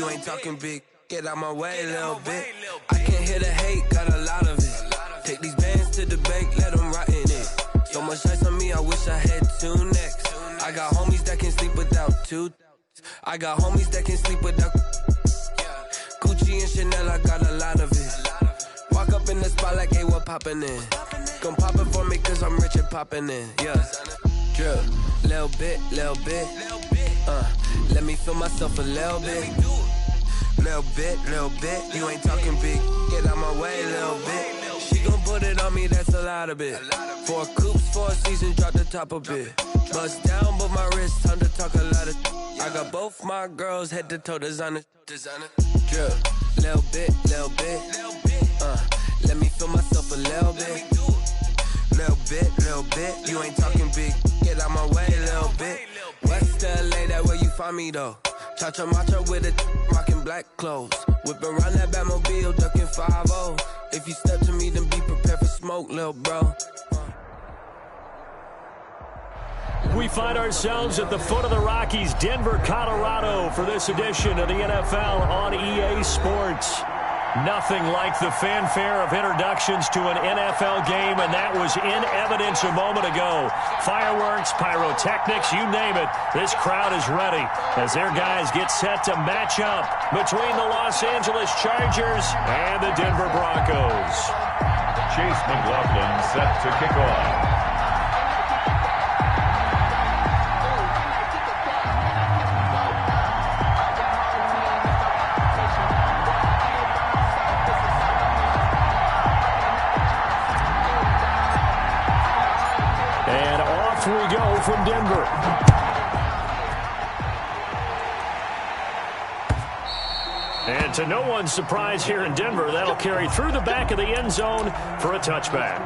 You ain't talking big. Get out my way, little bit. I can't hear the hate, got a lot of it. Take these bands to the bank, let them rot in it. So much ice on me, I wish I had two necks. I got homies that can sleep without two. I got homies that can sleep without Gucci and Chanel, I got a lot of it. Walk up in the spot like, hey, what poppin' in? Gon' pop it for me cause I'm rich and poppin' in, yeah. Drip, little bit, let me feel myself a little bit. Little bit, you ain't talking big. Get out my way, little bit. She gon' put it on me, that's a lot of it. 4 coupes, 4 seasons, drop the top a bit. Bust down, but my wrist, time to talk a lot of. I got both my girls head to toe designer. Drip, little bit, let me feel myself a little bit. Little bit, you ain't talking big. Get out my way, little bit. West LA, that where you find me though. Cha-cha matcha with a rockin' black clothes. Whip around that Batmobile, ducking 5-0. If you step to me, then be prepared for smoke, little bro. We find ourselves at the foot of the Rockies, Denver, Colorado, for this edition of the NFL on EA Sports. Nothing like the fanfare of introductions to an NFL game, and that was in evidence a moment ago. Fireworks, pyrotechnics, you name it. This crowd is ready as their guys get set to match up between the Los Angeles Chargers and the Denver Broncos. Chase McLaughlin set to kick off. We go from Denver. And to no one's surprise here in Denver, that'll carry through the back of the end zone for a touchback.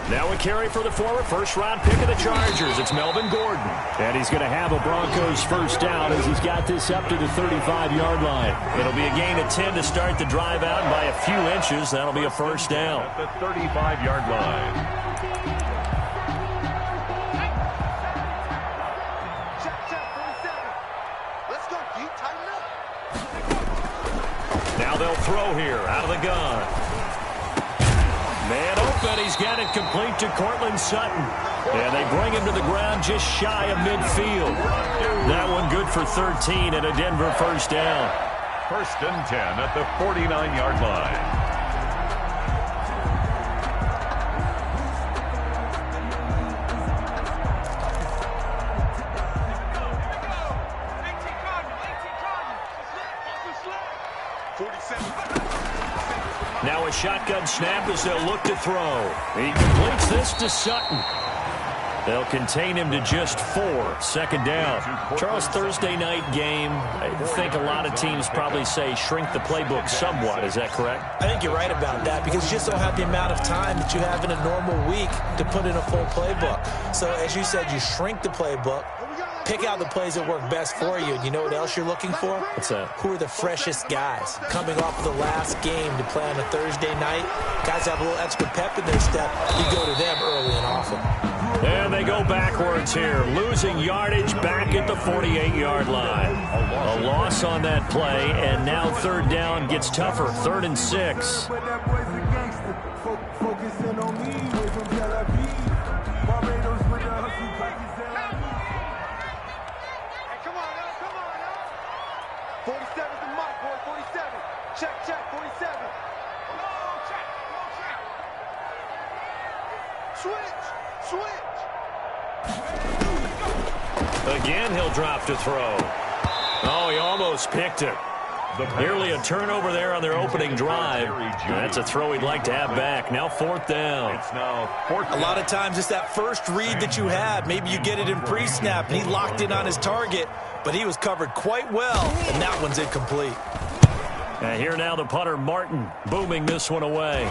Now a carry for the former first-round pick of the Chargers. It's Melvin Gordon. And he's going to have a Broncos first down as he's got this up to the 35-yard line. It'll be a gain of 10 to start the drive out, and by a few inches, that'll be a first down. At the 35-yard line. Let's go, Pete. Tighten up. Now they'll throw here out of the gun. Man open, he's got it complete to Cortland Sutton. And they bring him to the ground just shy of midfield. That one good for 13 and a Denver first down. First and 10 at the 49-yard line. Now a shotgun snap as they'll look to throw. He completes this to Sutton. They'll contain him to just 4. Second down. Charles, Thursday night game, I think a lot of teams probably say shrink the playbook somewhat. Is that correct? I think you're right about that because you just don't have the amount of time that you have in a normal week to put in a full playbook. So as you said, you shrink the playbook. Pick out the plays that work best for you. You know what else you're looking for? What's that? Who are the freshest guys? Coming off of the last game to play on a Thursday night, guys have a little extra pep in their step. You go to them early and often. And they go backwards here, losing yardage back at the 48-yard line. A loss on that play, and now third down gets tougher. 3rd and 6. Again, he'll drop to throw. Oh, he almost picked it. Nearly a turnover there on their opening drive. That's a throw he'd like to have back. Now 4th down. It's now 4th down. A lot of times it's that first read that you had. Maybe you get it in pre-snap, and he locked in on his target, but he was covered quite well, and that one's incomplete. And here now the punter, Martin, booming this one away.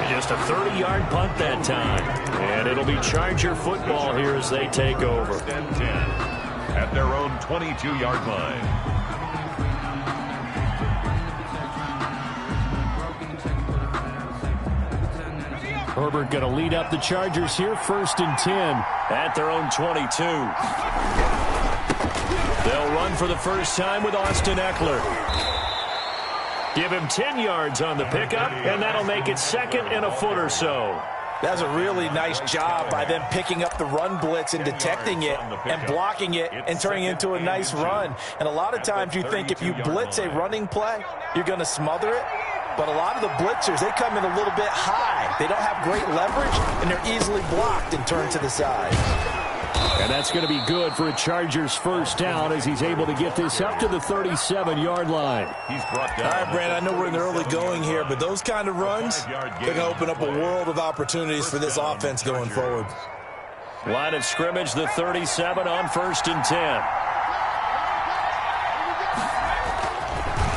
Just a 30-yard punt that time. And it'll be Charger football here as they take over. 10 at their own 22-yard line. Herbert going to lead up the Chargers here, 1st and 10 at their own 22. They'll run for the first time with Austin Eckler. Give him 10 yards on the pickup, and that'll make it 2nd and a foot or so. That's a really nice job by them picking up the run blitz and detecting it and blocking it and turning it into a nice run. And a lot of times you think if you blitz a running play, you're going to smother it. But a lot of the blitzers, they come in a little bit high. They don't have great leverage, and they're easily blocked and turned to the side. And that's going to be good for a Chargers first down as he's able to get this up to the 37-yard line. He's brought down. All right, Brandon, I know we're in the early going here, but those kind of runs, they're going to open up a world of opportunities for this offense going forward. Line of scrimmage, the 37 on 1st and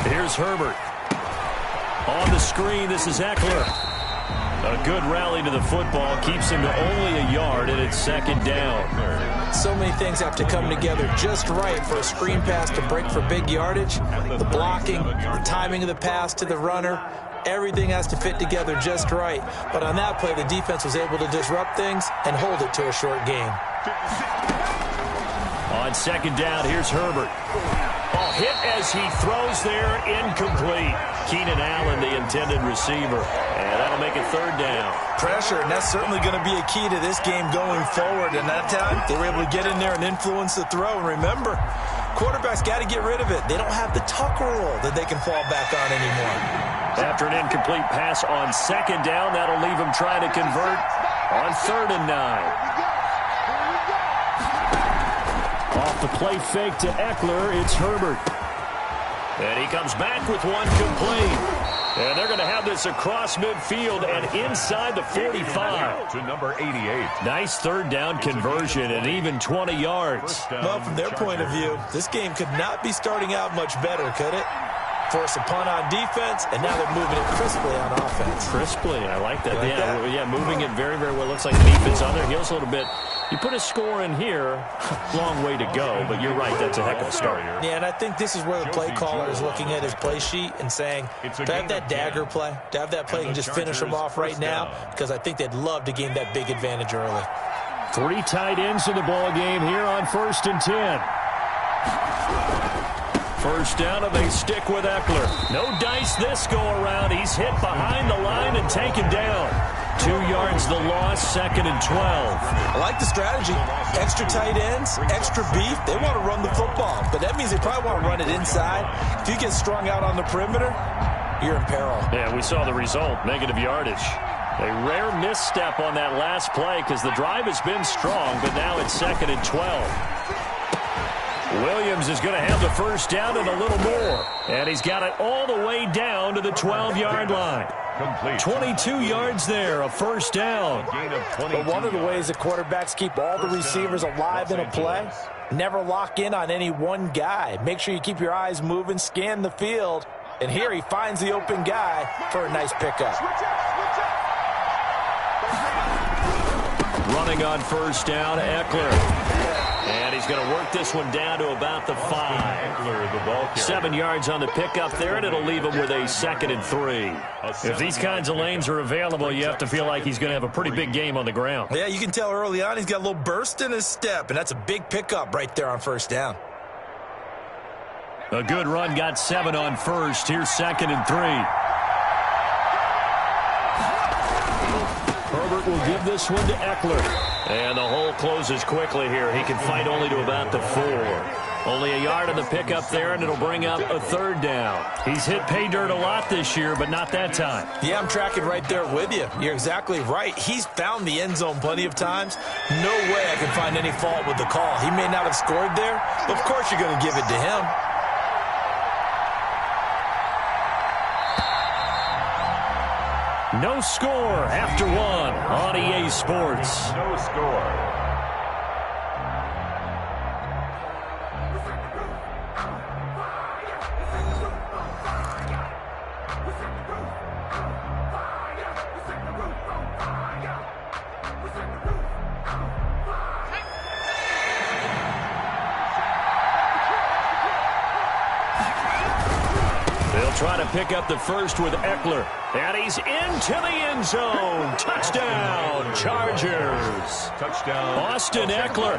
10. Here's Herbert. On the screen, this is Eckler. A good rally to the football keeps him to only a yard, and it's 2nd down. So many things have to come together just right for a screen pass to break for big yardage. The blocking, the timing of the pass to the runner, everything has to fit together just right. But on that play, the defense was able to disrupt things and hold it to a short gain. On 2nd down, here's Herbert. Oh, hit as he throws there, incomplete. Keenan Allen, the intended receiver. And that'll make it 3rd down. Pressure, and that's certainly going to be a key to this game going forward. And that time, they were able to get in there and influence the throw. And remember, quarterbacks got to get rid of it. They don't have the tuck rule that they can fall back on anymore. After an incomplete pass on 2nd down, that'll leave him trying to convert on 3rd and 9. Off the play fake to Eckler, it's Herbert. And he comes back with one complete. And they're going to have this across midfield and inside the 45. To number 88. Nice 3rd down conversion and even 20 yards. Well, from their point of view, this game could not be starting out much better, could it? Force a punt on defense, and now they're moving it crisply on offense. Crisply, I like that. Like that? Yeah, moving it very, very well. Looks like the defense on their heels a little bit. You put a score in here, long way to go, but you're right, that's a heck of a start. Yeah, and I think this is where the play caller is looking at his play sheet and saying, to have that dagger play, to have that play and just finish them off right now, because I think they'd love to gain that big advantage early. 3 tight ends in the ball game here on 1st and 10. First down, and they stick with Eckler. No dice this go around. He's hit behind the line and taken down. 2 yards the loss, 2nd and 12. I like the strategy. Extra tight ends, extra beef. They want to run the football, but that means they probably want to run it inside. If you get strung out on the perimeter, you're in peril. Yeah, we saw the result, negative yardage. A rare misstep on that last play because the drive has been strong, but now it's 2nd and 12. Williams is going to have the first down and a little more. And he's got it all the way down to the 12-yard line. Complete. 22 yards there, a first down. But one of the ways that quarterbacks keep all the receivers alive in a play, never lock in on any one guy. Make sure you keep your eyes moving, scan the field. And here he finds the open guy for a nice pickup. Running on first down, Eckler. And he's going to work this one down to about the 5. 7 yards on the pickup there, and it'll leave him with a 2nd and 3. If these kinds of lanes are available, you have to feel like he's going to have a pretty big game on the ground. Yeah, you can tell early on he's got a little burst in his step, and that's a big pickup right there on first down. A good run, got 7 on first. Here's 2nd and 3. Herbert will give this one to Eckler. And the hole closes quickly here. He can fight only to about the 4. Only a yard on the pickup there, and it'll bring up a 3rd down. He's hit pay dirt a lot this year, but not that time. Yeah, I'm tracking right there with you. You're exactly right. He's found the end zone plenty of times. No way I can find any fault with the call. He may not have scored there, but of course you're going to give it to him. No score after 1 on EA Sports. No score. try to pick up the first with Eckler. And he's into the end zone. Touchdown, Chargers. Touchdown. Austin Eckler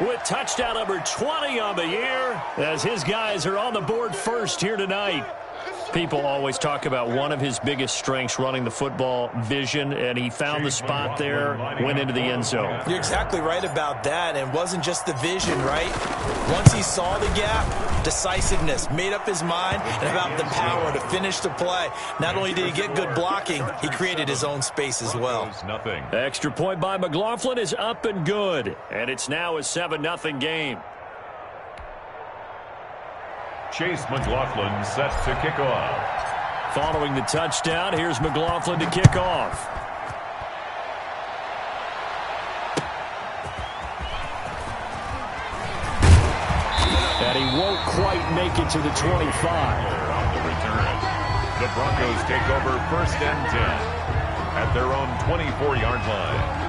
with touchdown number 20 on the year as his guys are on the board first here tonight. People always talk about one of his biggest strengths running the football, vision, and he found the spot there, went into the end zone. You're exactly right about that, and it wasn't just the vision, right? Once he saw the gap, decisiveness, made up his mind, and about the power to finish the play. Not only did he get good blocking, he created his own space as well. Nothing. Extra point by McLaughlin is up and good, and it's now a 7-0 game. Chase McLaughlin set to kick off. Following the touchdown, here's McLaughlin to kick off. And he won't quite make it to the 25. On the return, the Broncos take over 1st and 10 at their own 24-yard line.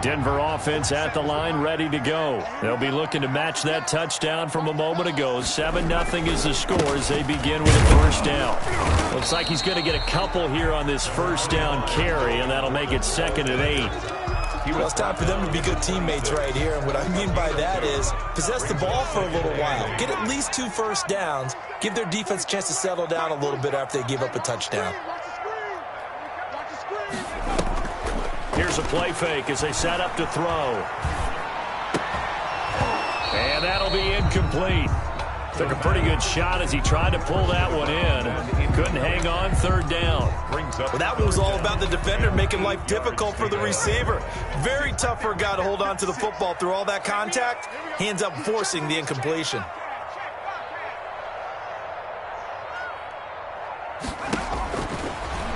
Denver offense at the line, ready to go. They'll be looking to match that touchdown from a moment ago. 7-0 is the score as they begin with a first down. Looks like he's going to get a couple here on this first down carry, and that'll make it 2nd and 8. Well, it's time for them to be good teammates right here, and what I mean by that is possess the ball for a little while. Get at least 2 first downs. Give their defense a chance to settle down a little bit after they give up a touchdown. Here's a play fake as they set up to throw. And that'll be incomplete. Took a pretty good shot as he tried to pull that one in. Couldn't hang on, 3rd down. Well, that one was all about the defender making life difficult for the receiver. Very tough for a guy to hold on to the football through all that contact. He ends up forcing the incompletion.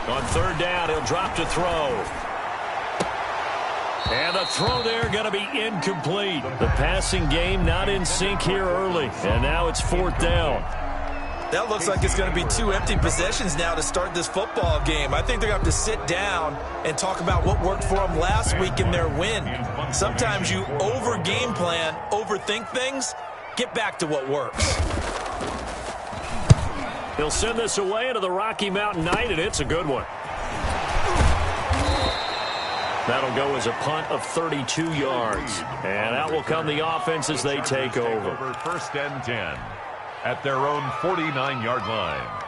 On 3rd down, he'll drop to throw. And the throw there going to be incomplete. The passing game not in sync here early. And now it's 4th down. That looks like it's going to be 2 empty possessions now to start this football game. I think they're going to have to sit down and talk about what worked for them last week in their win. Sometimes you over-game plan, overthink things. Get back to what works. He'll send this away into the Rocky Mountain Night, and it's a good one. That'll go as a punt of 32 yards. And out will come the offense as they take over. 1st and 10 at their own 49-yard line.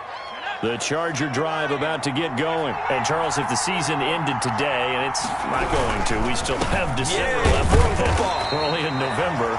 The Charger drive about to get going. And, Charles, if the season ended today, and it's not going to, we still have December left. We're only in November.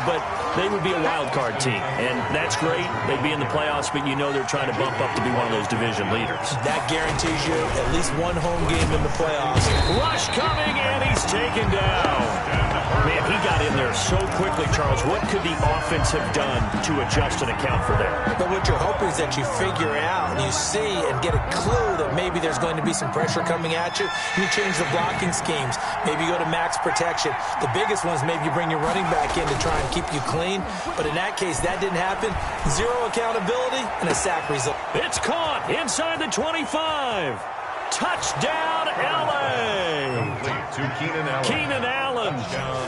But they would be a wild card team. And that's great. They'd be in the playoffs, but you know they're trying to bump up to be one of those division leaders. That guarantees you at least 1 home game in the playoffs. Rush coming, and he's taken down. Man, he got in there so quickly, Charles. What could the offense have done to adjust and account for that? But what you're hoping is that you figure out, you see and get a clue that maybe there's going to be some pressure coming at you. You change the blocking schemes. Maybe you go to max protection. The biggest one is maybe you bring your running back in to try and keep you clean. But in that case, that didn't happen. 0 accountability and a sack result. It's caught inside the 25. Touchdown, L.A. To Keenan Allen. Keenan Allen,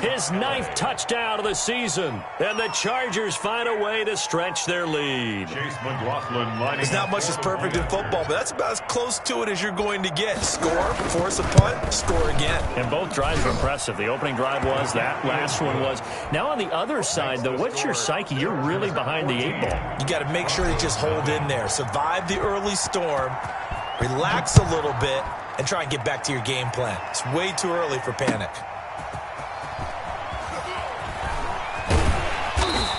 his 9th touchdown of the season. And the Chargers find a way to stretch their lead. Chase McLaughlin lining There's not much that's perfect in football, but that's about as close to it as you're going to get. Score, force a punt, score again. And both drives were impressive. The opening drive was, that last one was. Now on the other side, though, what's your psyche? You're really behind the 8 ball. You got to make sure to just hold in there. Survive the early storm. Relax a little bit and try and get back to your game plan. It's way too early for panic.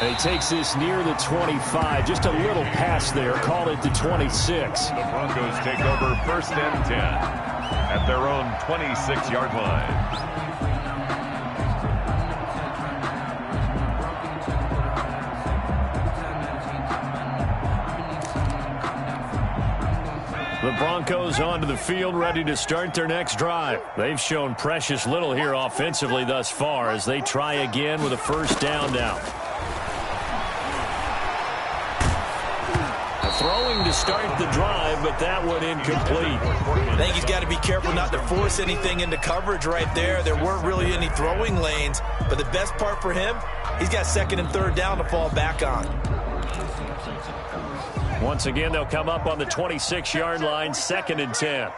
And he takes this near the 25. Just a little pass there. Call it the 26. The Broncos take over 1st and 10 at their own 26-yard line. The Broncos onto the field, ready to start their next drive. They've shown precious little here offensively thus far as they try again with a first down now. Throwing to start the drive, but that one incomplete. I think he's got to be careful not to force anything into coverage right there. There weren't really any throwing lanes, but the best part for him, he's got 2nd and 3rd down to fall back on. Once again, they'll come up on the 26-yard line, 2nd and 10.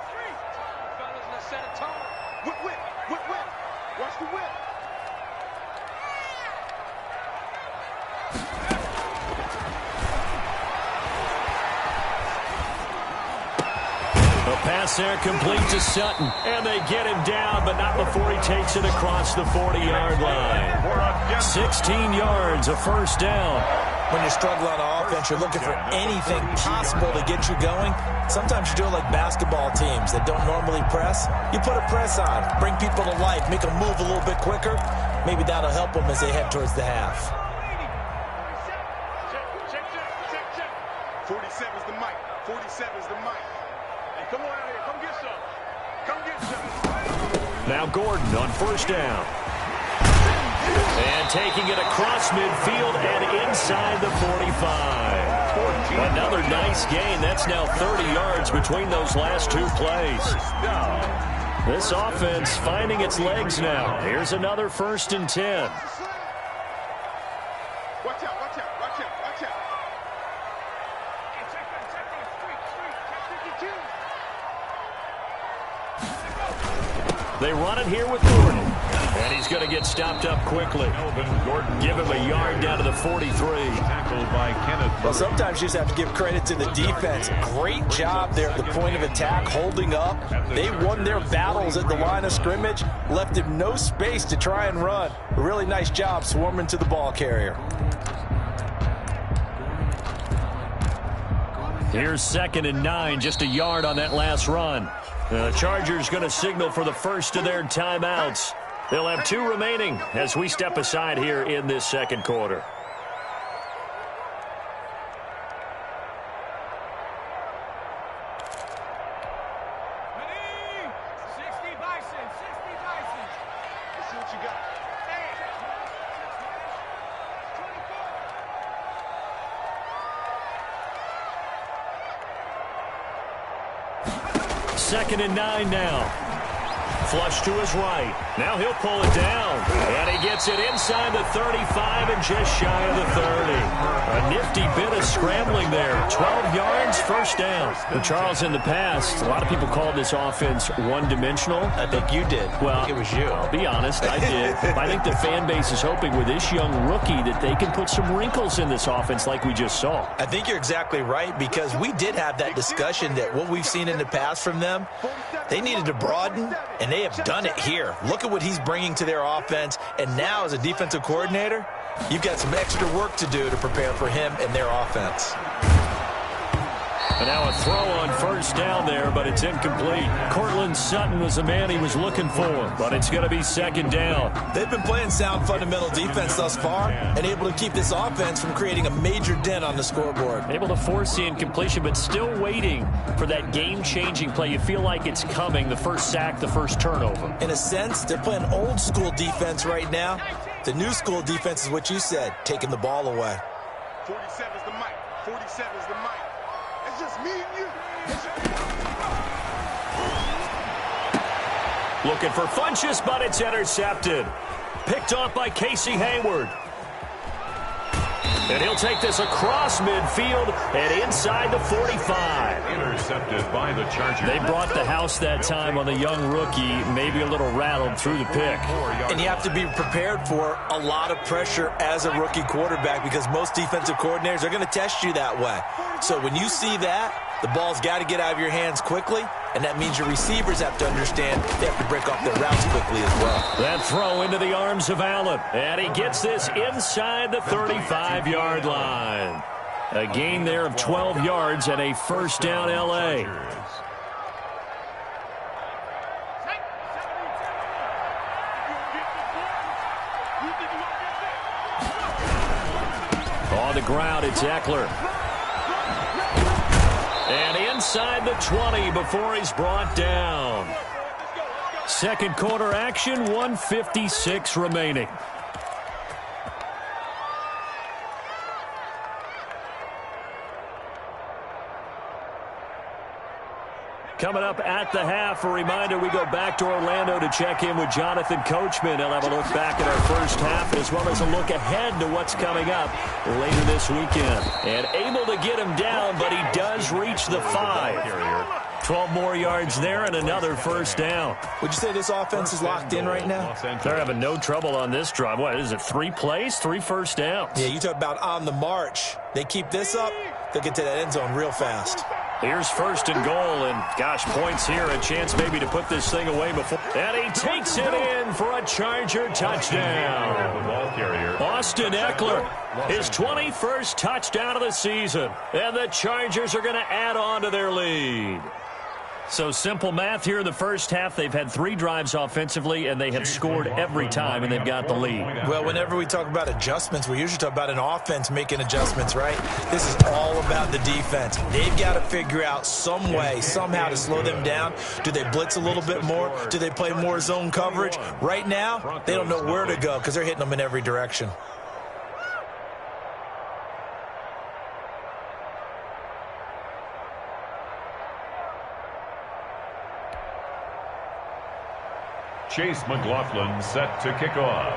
Pass there complete to Sutton, and they get him down, but not before he takes it across the 40-yard line. 16 yards, a first down. When you're struggling on offense, you're looking for anything possible to get you going. Sometimes you do it like basketball teams that don't normally press. You put a press on, bring people to life, make them move a little bit quicker. Maybe that'll help them as they head towards the half. 47's the mic. 47's the mic. Come on out here. Come get some. Come get some. Now Gordon on first down. And taking it across midfield and inside the 45. Another nice gain. That's now 30 yards between those last two plays. This offense finding its legs now. Here's another 1st and 10. Watch out, watch out, watch out, watch out. They run it here with Gordon. And he's going to get stopped up quickly. Give him a yard down to the 43. Tackled by Kenneth. Well, sometimes you just have to give credit to the defense. Great job there at the point of attack, holding up. They won their battles at the line of scrimmage, left him no space to try and run. A really nice job swarming to the ball carrier. Here's 2nd and 9, just a yard on that last run. The Chargers going to signal for the first of their timeouts. They'll have 2 remaining as we step aside here in this second quarter. Let's see what you got. 2nd and 9 now. Flush to his right. Now he'll pull it down. And he gets it inside the 35 and just shy of the 30. A nifty bit of scrambling there. 12 yards, first down. And Charles, in the past, a lot of people called this offense one-dimensional. I think you did. Well, I think it was you. I'll be honest, I did. I think the fan base is hoping with this young rookie that they can put some wrinkles in this offense like we just saw. I think you're exactly right, because we did have that discussion that what we've seen in the past from them, they needed to broaden, and they have done it here. Look at what he's bringing to their offense, and now as a defensive coordinator, you've got some extra work to do to prepare for him and their offense. And now a throw on first down there, but it's incomplete. Cortland Sutton was the man he was looking for, but it's going to be 2nd down. They've been playing sound fundamental defense thus far and able to keep this offense from creating a major dent on the scoreboard. Able to force the incompletion, but still waiting for that game-changing play. You feel like it's coming, the first sack, the first turnover. In a sense, they're playing old school defense right now. The new school defense is what you said, taking the ball away. 47's the mic. 47's the mic. It's just me and you. Looking for Funchess, but it's intercepted. Picked off by Casey Hayward. And he'll take this across midfield and inside the 45. Intercepted by the Chargers. They brought the house that time on the young rookie, maybe a little rattled through the pick. And you have to be prepared for a lot of pressure as a rookie quarterback, because most defensive coordinators are going to test you that way. So when you see that, the ball's got to get out of your hands quickly, and that means your receivers have to understand they have to break off their routes quickly as well. That throw into the arms of Allen, and he gets this inside the 35-yard line. A gain there of 12 yards and a first down, L.A. On the ground, it's Eckler. And inside the 20 before he's brought down. Second quarter action, 1:56 remaining. Coming up at the half, a reminder, we go back to Orlando to check in with Jonathan Coachman. He'll have a look back at our first half as well as a look ahead to what's coming up later this weekend. And able to get him down, but he does reach the 5. 12 more yards there and another first down. Would you say this offense is locked in right now? They're having no trouble on this drive. What is it, 3 plays, 3 first downs? Yeah, you talk about on the march. They keep this up, they'll get to that end zone real fast. Here's first and goal, and gosh, points here, a chance maybe to put this thing away before. And he takes it in for a Charger touchdown. Austin Eckler, his 21st touchdown of the season, and the Chargers are going to add on to their lead. So simple math here in the first half. They've had 3 drives offensively, and they have scored every time, and they've got the lead. Well, whenever we talk about adjustments, we usually talk about an offense making adjustments, right? This is all about the defense. They've got to figure out some way, somehow to slow them down. Do they blitz a little bit more? Do they play more zone coverage? Right now, they don't know where to go because they're hitting them in every direction. Chase McLaughlin set to kick off.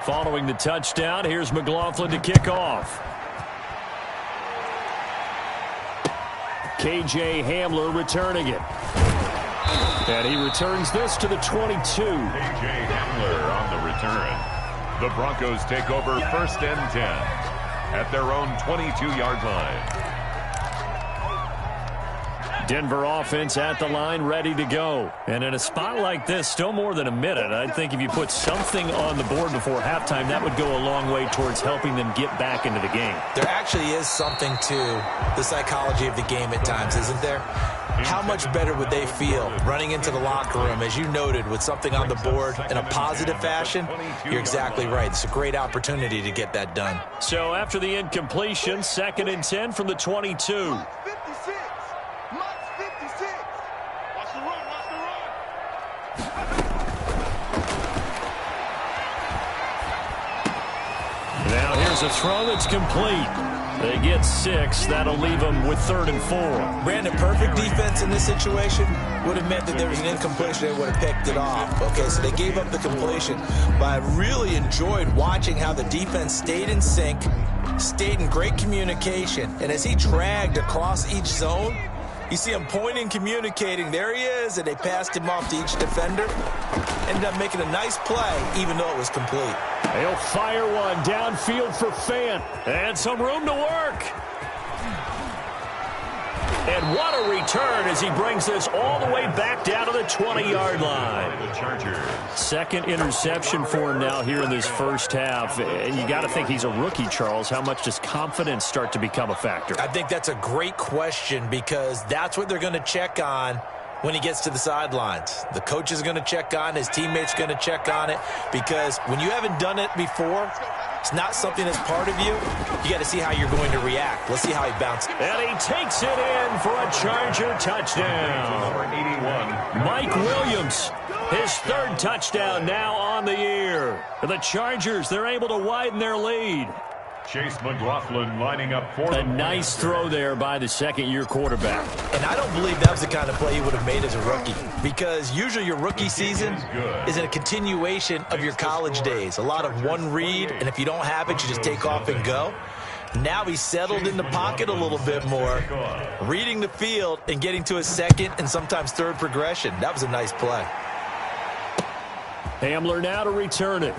Following the touchdown, here's McLaughlin to kick off. KJ Hamler returning it. And he returns this to the 22. KJ Hamler on the return. The Broncos take over first and 10 at their own 22-yard line. Denver offense at the line, ready to go. And in a spot like this, still more than a minute, I think if you put something on the board before halftime, that would go a long way towards helping them get back into the game. There actually is something to the psychology of the game at times, isn't there? How much better would they feel running into the locker room, as you noted, with something on the board in a positive fashion? You're exactly right. It's a great opportunity to get that done. So after the incompletion, 2nd and 10 from the 22. Now here's a throw that's complete. They get 6. That'll leave them with 3rd and 4. Brandon, perfect defense in this situation would have meant that there was an incompletion. They would have picked it off. Okay, so they gave up the completion. But I really enjoyed watching how the defense stayed in sync, stayed in great communication. And as he dragged across each zone, you see him pointing, communicating. There he is, and they passed him off to each defender. Ended up making a nice play, even though it was complete. He'll fire one downfield for Fant. And some room to work. And what a return as he brings this all the way back down to the 20-yard line. Second interception for him now here in this first half. And you got to think he's a rookie, Charles. How much does confidence start to become a factor? I think that's a great question because that's what they're going to check on when he gets to the sidelines. The coach is going to check on, his teammates going to check on it, because when you haven't done it before, it's not something that's part of you. You got to see how you're going to react. Let's see how he bounces. And he takes it in for a Charger touchdown. Mike Williams, his 3rd touchdown now on the year. The Chargers, they're able to widen their lead. Chase McLaughlin lining up for a nice throw there by the second-year quarterback. And I don't believe that was the kind of play he would have made as a rookie, because usually your rookie season is a continuation of your college days. A lot of one read, and if you don't have it, you just take off and go. Now he's settled in the pocket a little bit more, reading the field and getting to his 2nd and sometimes 3rd progression. That was a nice play. Hamler now to return it.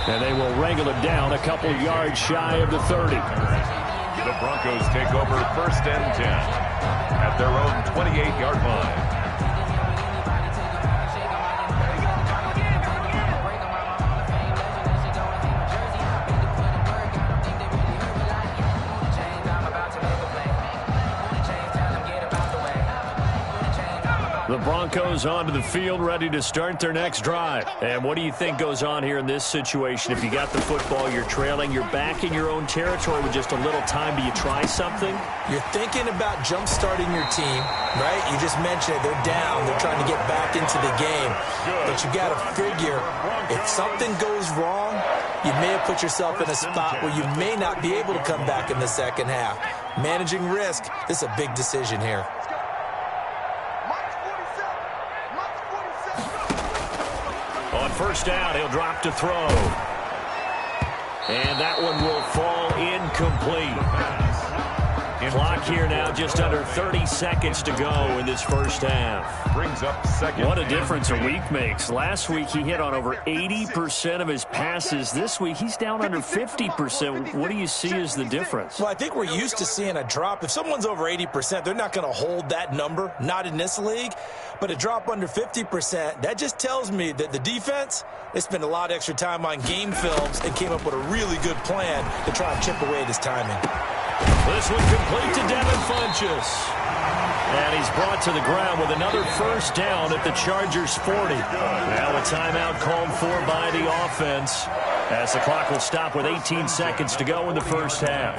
And they will wrangle it down a couple yards shy of the 30. The Broncos take over first and 10 at their own 28-yard line. The the Broncos onto the field, ready to start their next drive. And what do you think goes on here in this situation? If you got the football, you're trailing, you're back in your own territory with just a little time. Do you try something? You're thinking about jump-starting your team, right? You just mentioned it. They're down. They're trying to get back into the game. But you got to figure, if something goes wrong, you may have put yourself in a spot where you may not be able to come back in the second half. Managing risk, this is a big decision here. On first down, he'll drop to throw. And that one will fall incomplete. Clock here now, just under 30 seconds to go in this first half. Brings up second. What a difference a week makes. Last week he hit on over 80% of his passes. This week he's down under 50%. What do you see as the difference? Well, I think we're used to seeing a drop. If someone's over 80%, they're not going to hold that number, not in this league. But a drop under 50%, that just tells me that the defense, they spent a lot of extra time on game films and came up with a really good plan to try and chip away at his timing. This one complete to Devin Funchess. And he's brought to the ground with another first down at the Chargers' 40. Now a timeout called for by the offense as the clock will stop with 18 seconds to go in the first half.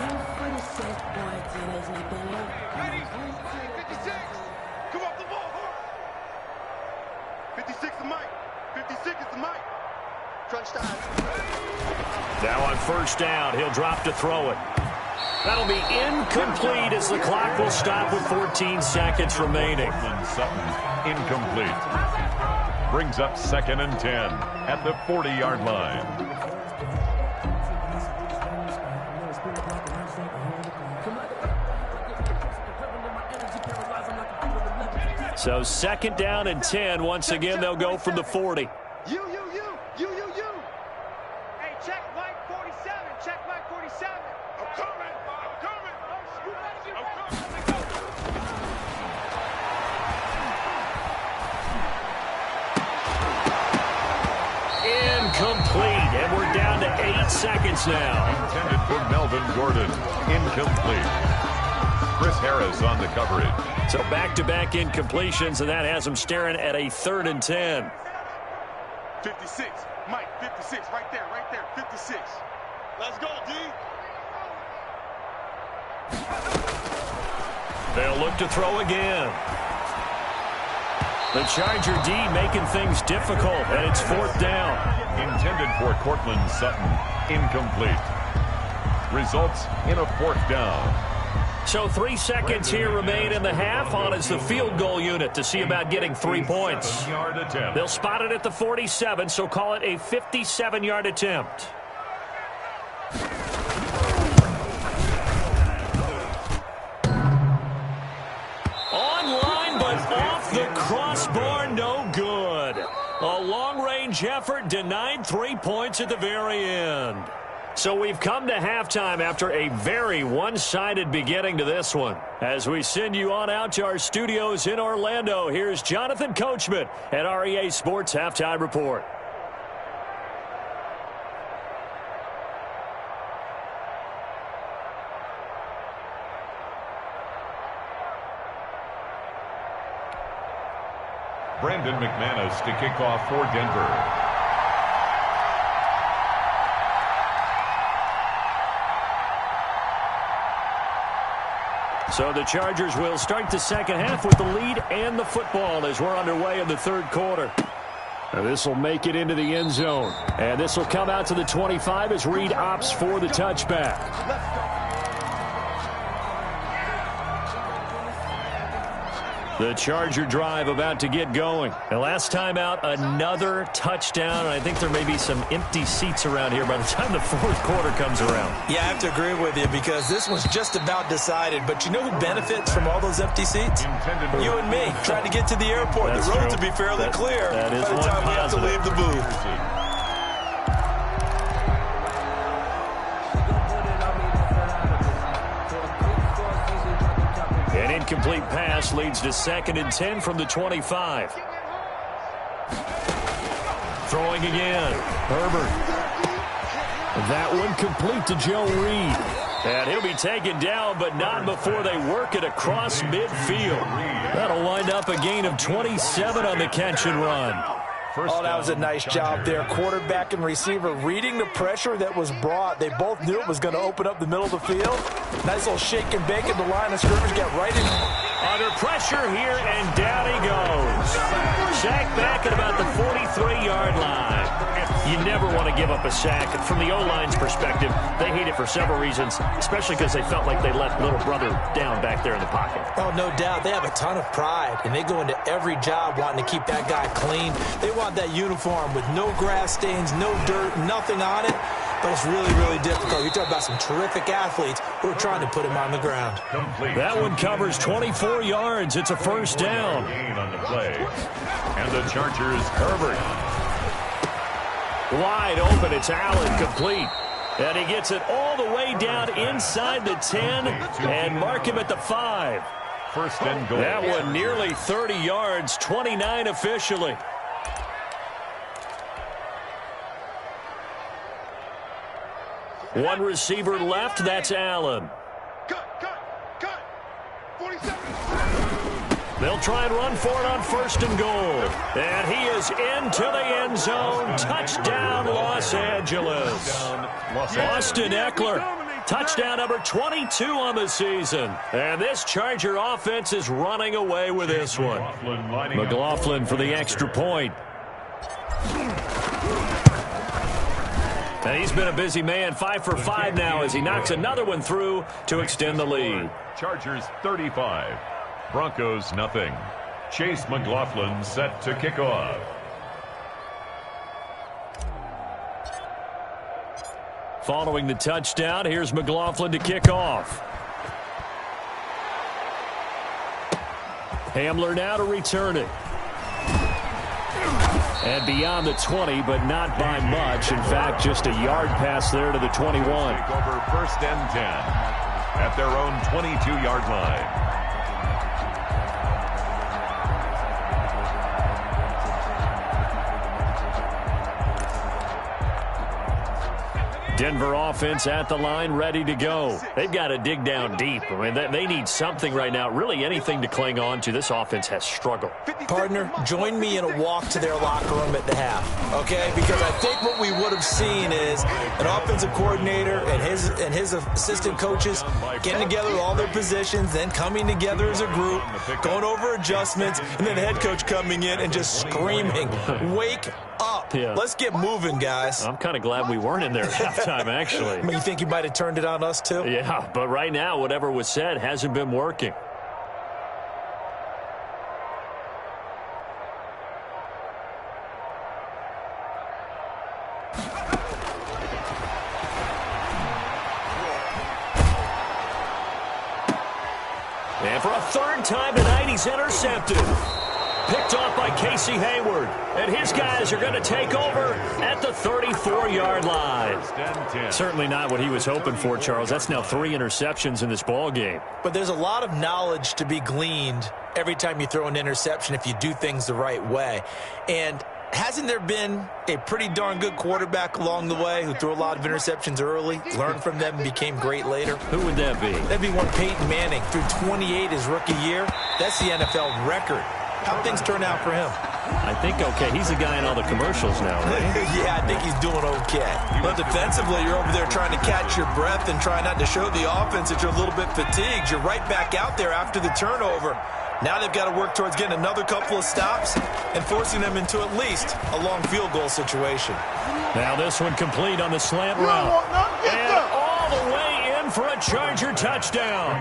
56 is Mike. 56 is the Mike. Crunch time. Now on first down, he'll drop to throw it. That'll be incomplete as the clock will stop with 14 seconds remaining. Sutton, incomplete. Brings up second and 10 at the 40-yard line. So second down and 10. Once again, they'll go from the 40. You. Hey, check Mike 47. Check Mike 47. I'm coming. Incomplete, and we're down to 8 seconds now. Intended for Melvin Gordon. Incomplete. Chris Harris on the coverage. So back-to-back incompletions, and that has them staring at a 3rd and 10. 56. Mike, 56. Right there. 56. Let's go, D. They'll look to throw again. The Charger D making things difficult, and it's 4th down. Intended for Cortland Sutton. Incomplete. Results in a 4th down. So 3 seconds here remain in the half. On is the field goal unit to see about getting 3 points. They'll spot it at the 47, so call it a 57-yard attempt. Online, but off the crossbar, no good. A long-range effort denied 3 points at the very end. So we've come to halftime after a very one-sided beginning to this one. As we send you on out to our studios in Orlando, here's Jonathan Coachman at our EA Sports Halftime Report. Brandon McManus to kick off for Denver. So the Chargers will start the second half with the lead and the football as we're underway in the 3rd quarter. Now this will make it into the end zone. And this will come out to the 25 as Reed opts for the touchback. The Charger drive about to get going. And last time out, another touchdown. And I think there may be some empty seats around here by the time the 4th quarter comes around. Yeah, I have to agree with you because this one's just about decided. But you know who benefits from all those empty seats? You and me. Trying to get to the airport. That's the roads true. will be fairly clear that is by the time we have to leave the booth. An incomplete pass leads to 2nd and 10 from the 25. Throwing again. Herbert. That one complete to Joe Reed. And he'll be taken down, but not before they work it across midfield. That'll wind up a gain of 27 on the catch and run. Oh, that was a nice job there. Quarterback and receiver reading the pressure that was brought. They both knew it was going to open up the middle of the field. Nice little shake and bake at the line of scrimmage. Got right in. Under pressure here, and down he goes. Sack back at about the 43-yard line. You never want to give up a sack. From the O-line's perspective, they hate it for several reasons, especially because they felt like they let little brother down back there in the pocket. Oh, no doubt. They have a ton of pride, and they go into every job wanting to keep that guy clean. They want that uniform with no grass stains, no dirt, nothing on it. But it's really, really difficult. You're talking about some terrific athletes who are trying to put him on the ground. That one covers 24 yards. It's a first down. On the play. And the Chargers, Herbert. Wide open. It's Allen, complete. And he gets it all the way down inside the 10 and mark him at the 5. First and goal. That one nearly 30 yards, 29 officially. One receiver left, that's Allen. Cut. 47. They'll try and run for it on first and goal. And he is into the end zone. Touchdown, Los Angeles. Austin Eckler. Touchdown number 22 on the season. And this Charger offense is running away with this one. McLaughlin for the extra point. And he's been a busy man, 5 for 5 now as he knocks another one through to extend the lead. Chargers 35. Broncos nothing. Chase McLaughlin set to kick off. Following the touchdown, here's McLaughlin to kick off. Hamler now to return it. And beyond the 20, but not by much. In fact, just a yard pass there to the 21. Take over first and 10 at their own 22-yard line. Denver offense at the line, ready to go. They've got to dig down deep. I mean, they need something right now, really anything to cling on to. This offense has struggled. Partner, join me in a walk to their locker room at the half, okay? Because I think what we would have seen is an offensive coordinator and his assistant coaches getting together with all their positions, then coming together as a group, going over adjustments, and then the head coach coming in and just screaming, wake up. Yeah. Let's get moving, guys. I'm kind of glad we weren't in there at halftime, actually. I mean, you think you might have turned it on us, too? Yeah, but right now, whatever was said hasn't been working. And for a third time tonight, he's intercepted. Picked off by Casey Hayward. And his guys are going to take over at the 34-yard line. Certainly not what he was hoping for, Charles. That's now 3 interceptions in this ball game. But there's a lot of knowledge to be gleaned every time you throw an interception if you do things the right way. And hasn't there been a pretty darn good quarterback along the way who threw a lot of interceptions early, learned from them, and became great later? Who would that be? That'd be one Peyton Manning. Threw 28 his rookie year. That's the NFL record. How'd things turn out for him? I think okay. He's the guy in all the commercials now, right? Yeah, I think he's doing okay. But defensively, you're over there trying to catch your breath and try not to show the offense that you're a little bit fatigued. You're right back out there after the turnover. Now they've got to work towards getting another couple of stops and forcing them into at least a long field goal situation. Now this one complete on the slant route. And all the way in for a Charger touchdown.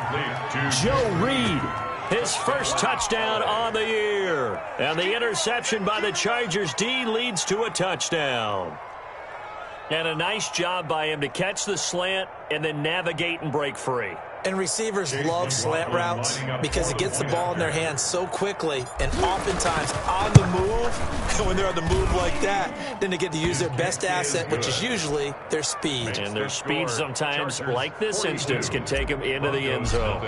Joe Reed, his first touchdown on the year. And the interception by the Chargers D leads to a touchdown. And a nice job by him to catch the slant and then navigate and break free. And receivers love slant routes because it gets the ball in their hands so quickly and oftentimes on the move. And when they're on the move like that, then they get to use their best asset, which is usually their speed. And their speed sometimes, like this instance, can take them into the end zone.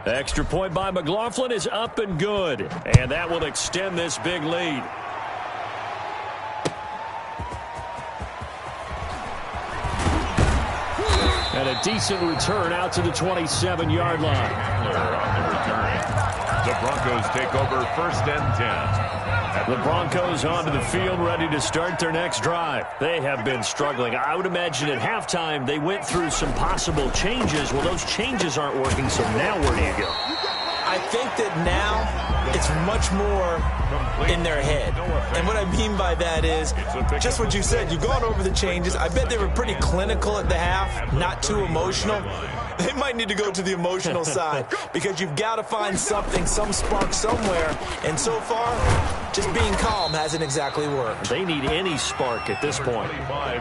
Extra point by McLaughlin is up and good. And that will extend this big lead. And And a decent return out to the 27-yard line. On the return. The Broncos take over 1st and 10. The Broncos onto the field, ready to start their next drive. They have been struggling. I would imagine at halftime they went through some possible changes. Well, those changes aren't working, so now where do you go? I think that now it's much more in their head. And what I mean by that is just what you said. You've gone over the changes. I bet they were pretty clinical at the half, not too emotional. They might need to go to the emotional side because you've got to find something, some spark somewhere. And so far, just being calm hasn't exactly worked. They need any spark at this point.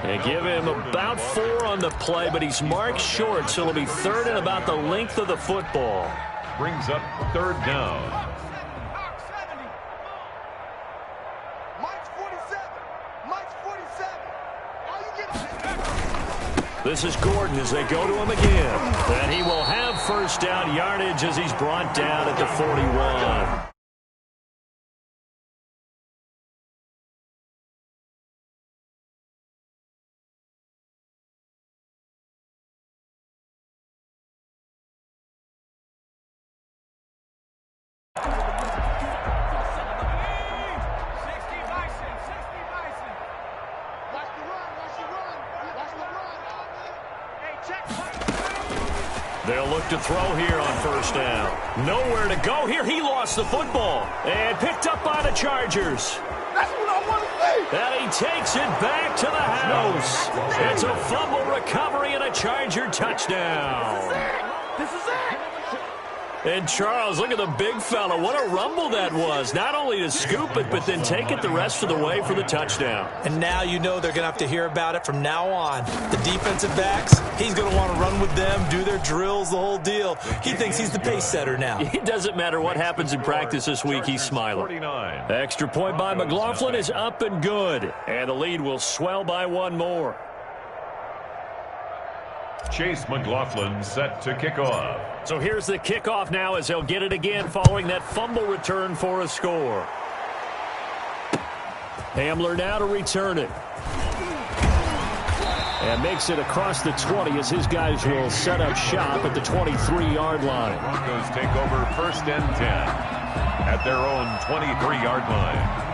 They give him about 4 on the play, but he's marked short, so it'll be 3rd and about the length of the football. Brings up 3rd down. Mike's 47. Mike's 47. All you get is This is Gordon as they go to him again. And he will have 1st down yardage as he's brought down at the 41. They'll look to throw here on 1st down. Nowhere to go here. He lost the football and picked up by the Chargers. That's what I want to see. And he takes it back to the house. It's a fumble recovery and a Charger touchdown. This is it. And Charles, look at the big fella. What a rumble that was. Not only to scoop it, but then take it the rest of the way for the touchdown. And now you know they're going to have to hear about it from now on. The defensive backs, he's going to want to run with them, do their drills, the whole deal. He thinks he's the pace setter now. It doesn't matter what happens in practice this week, he's smiling. Extra point by McLaughlin is up and good. And the lead will swell by 1 more. Chase McLaughlin set to kick off. So here's the kickoff now as they'll get it again following that fumble return for a score. Hamler now to return it. And makes it across the 20 as his guys will set up shop at the 23-yard line. Broncos take over 1st and 10 at their own 23-yard line.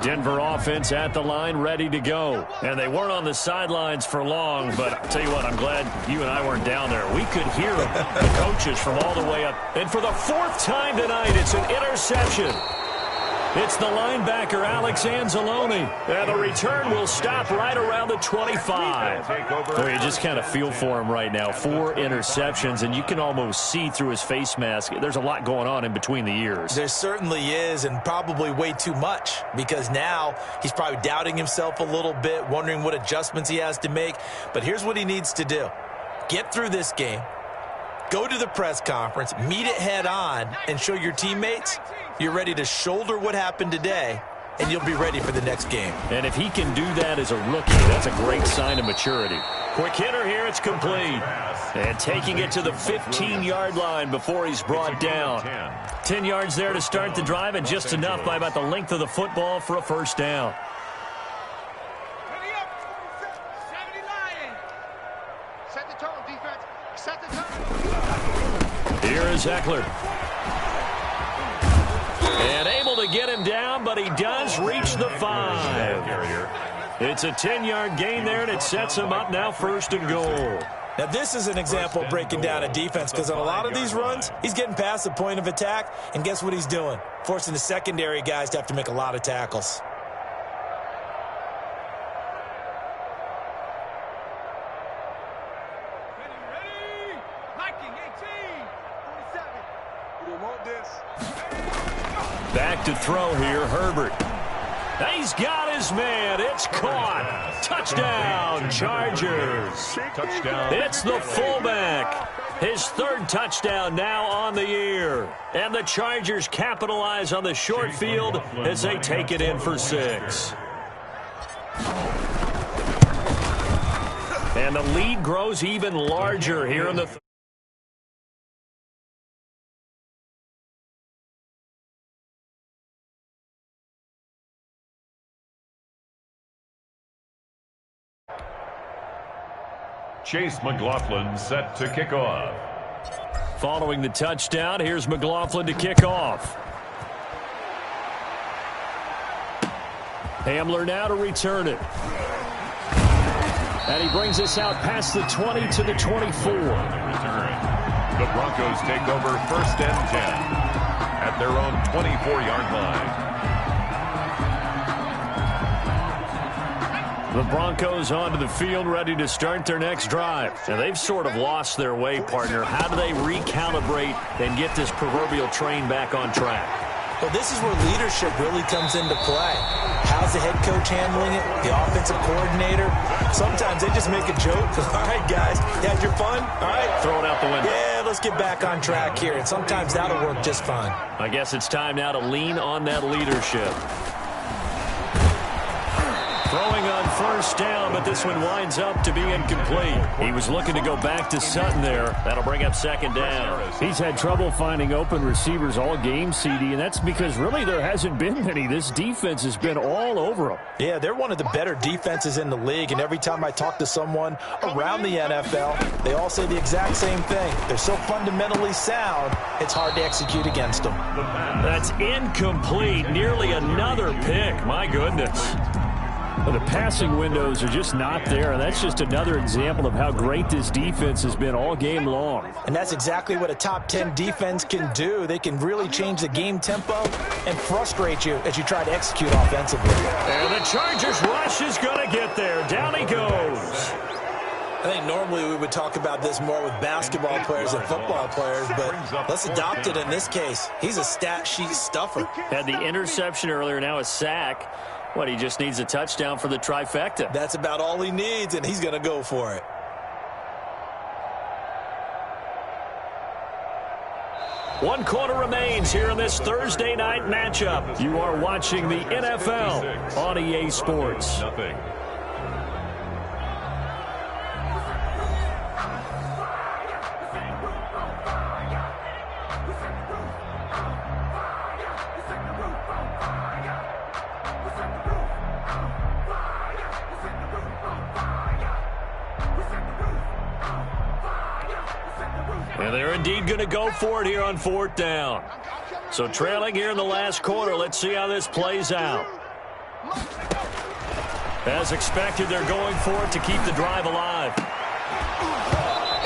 Denver offense at the line, ready to go. And they weren't on the sidelines for long, but I'll tell you what, I'm glad you and I weren't down there. We could hear them, the coaches from all the way up. And for the 4th time tonight, it's an interception. It's the linebacker, Alex Anzalone. And the return will stop right around the 25. Well, you just kind of feel for him right now. 4 interceptions, and you can almost see through his face mask. There's a lot going on in between the ears. There certainly is, and probably way too much, because now he's probably doubting himself a little bit, wondering what adjustments he has to make. But here's what he needs to do. Get through this game, go to the press conference, meet it head on, and show your teammates you're ready to shoulder what happened today, and you'll be ready for the next game. And if he can do that as a rookie, that's a great sign of maturity. Quick hitter here, it's complete. And taking it to the 15-yard line before he's brought down. 10 yards there to start the drive, and just enough by about the length of the football for a 1st down. Set the tone, defense. Set the tone. Here is Eckler. And able to get him down, but he does reach the 5. It's a 10-yard gain there, and it sets him up now 1st and goal. Now, this is an example of breaking down a defense, because on a lot of these runs, he's getting past the point of attack, and guess what he's doing? Forcing the secondary guys to have to make a lot of tackles. Back to throw here, Herbert. He's got his man. It's caught. Touchdown, Chargers. Touchdown. It's the fullback. His 3rd touchdown now on the year. And the Chargers capitalize on the short field as they take it in for 6. And the lead grows even larger here in the Chase McLaughlin set to kick off. Following the touchdown, here's McLaughlin to kick off. Hamler now to return it. And he brings us out past the 20 to the 24. Return. The Broncos take over 1st and 10 at their own 24-yard line. The Broncos onto the field, ready to start their next drive. And they've sort of lost their way, partner. How do they recalibrate and get this proverbial train back on track? Well, this is where leadership really comes into play. How's the head coach handling it? The offensive coordinator? Sometimes they just make a joke. All right, guys, you had your fun? All right. Throw it out the window. Yeah, let's get back on track here. And sometimes that'll work just fine. I guess it's time now to lean on that leadership. Throwing on 1st down, but this one winds up to be incomplete. He was looking to go back to Sutton there. That'll bring up 2nd down. He's had trouble finding open receivers all game, CD, and that's because really there hasn't been many. This defense has been all over them. Yeah, they're one of the better defenses in the league, and every time I talk to someone around the NFL, they all say the exact same thing. They're so fundamentally sound, it's hard to execute against them. That's incomplete. Nearly another pick. My goodness. Well, the passing windows are just not there, and that's just another example of how great this defense has been all game long. And that's exactly what a top 10 defense can do. They can really change the game tempo and frustrate you as you try to execute offensively. And the Chargers rush is going to get there. Down he goes. I think normally we would talk about this more with basketball players and football players, but let's adopt it in this case. He's a stat sheet stuffer. Had the interception earlier, now a sack. What, he just needs a touchdown for the trifecta. That's about all he needs, and he's going to go for it. One quarter remains here in this Thursday night matchup. You are watching the NFL on EA Sports. Nothing. And they're indeed going to go for it here on 4th down. So trailing here in the last quarter, let's see how this plays out. As expected, they're going for it to keep the drive alive.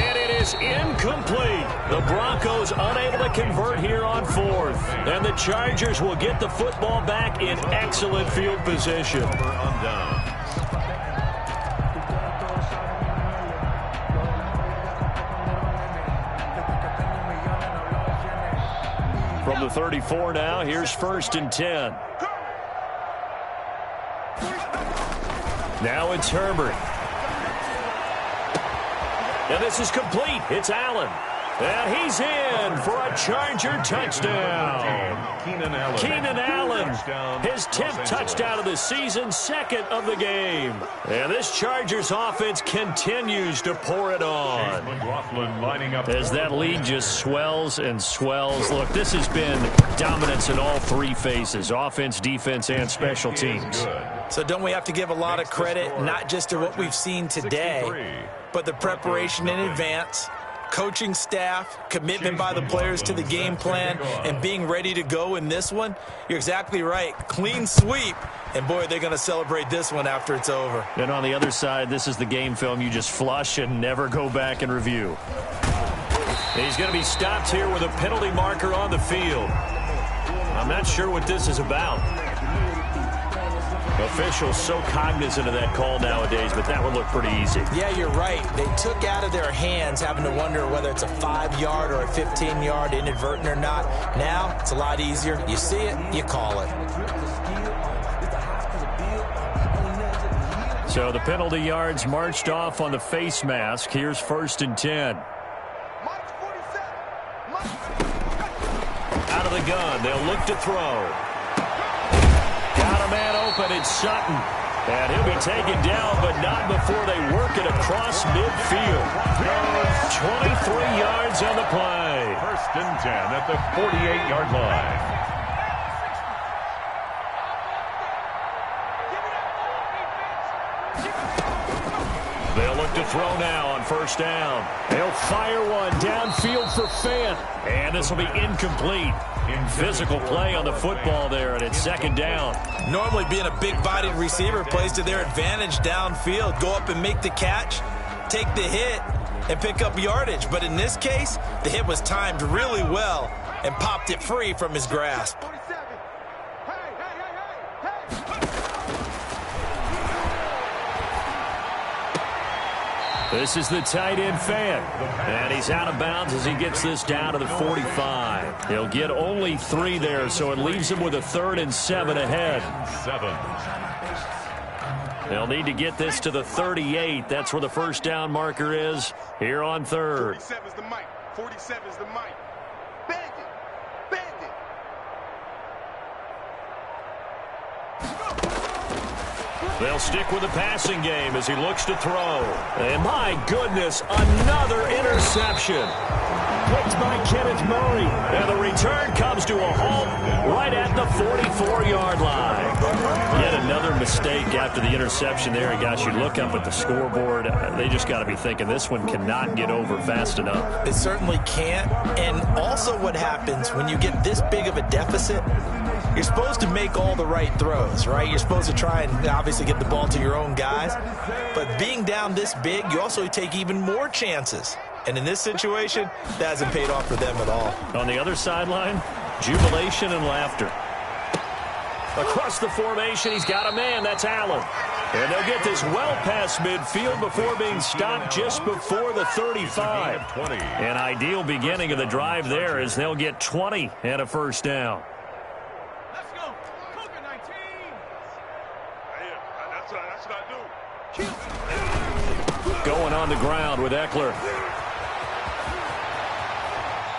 And it is incomplete. The Broncos unable to convert here on 4th. And the Chargers will get the football back in excellent field position. On down. From the 34 now, here's 1st and 10. Now it's Herbert. And this is complete. It's Allen. And he's in for a Charger touchdown. Keenan Allen, his 10th touchdown of the season, 2nd of the game. And this Chargers offense continues to pour it on. As that lead just swells and swells. Look, this has been dominance in all 3 phases, offense, defense, and special teams. So don't we have to give a lot of credit, not just to what we've seen today, but the preparation in advance, coaching staff, commitment by the players to the game plan, and being ready to go in this one? You're exactly right. Clean sweep. And, boy, they're going to celebrate this one after it's over. And on the other side, this is the game film you just flush and never go back and review. He's going to be stopped here with a penalty marker on the field. I'm not sure what this is about. Officials so cognizant of that call nowadays, but that would look pretty easy. Yeah, you're right. They took out of their hands having to wonder whether it's a 5-yard or a 15-yard inadvertent or not. Now, it's a lot easier. You see it, you call it. So the penalty yards marched off on the face mask. Here's 1st and 10. Out of the gun, they'll look to throw. Got a man open, it's Sutton. And he'll be taken down, but not before they work it across midfield. 23 yards on the play. 1st and 10 at the 48-yard line. They'll look to throw now on first down. They'll fire one downfield for Fant. And this will be incomplete. Physical play on the football there, and it's second down. Normally being a big-bodied receiver plays to their advantage downfield. Go up and make the catch, take the hit, and pick up yardage. But in this case, the hit was timed really well and popped it free from his grasp. This is the tight end Fant, and he's out of bounds as he gets this down to the 45. He'll get only 3 there, so it leaves him with a 3rd and 7 ahead. 7. They'll need to get this to the 38. That's where the first down marker is here on 3rd. 47 is the mic. 47 is the mic. Bandit. Bandit. They'll stick with the passing game as he looks to throw. And my goodness, another interception. Picked by Kenneth Murray. And the return comes to a halt right at the 44-yard line. Yet another mistake after the interception there. And guys, you look up at the scoreboard, they just got to be thinking this one cannot get over fast enough. It certainly can't. And also what happens when you get this big of a deficit, you're supposed to make all the right throws, right? You're supposed to try and obviously get the ball to your own guys. But being down this big, you also take even more chances. And in this situation, that hasn't paid off for them at all. On the other sideline, jubilation and laughter. Across the formation, he's got a man. That's Allen. And they'll get this well past midfield before being stopped just before the 35. An ideal beginning of the drive there as they'll get 20 and a first down. Going on the ground with Eckler.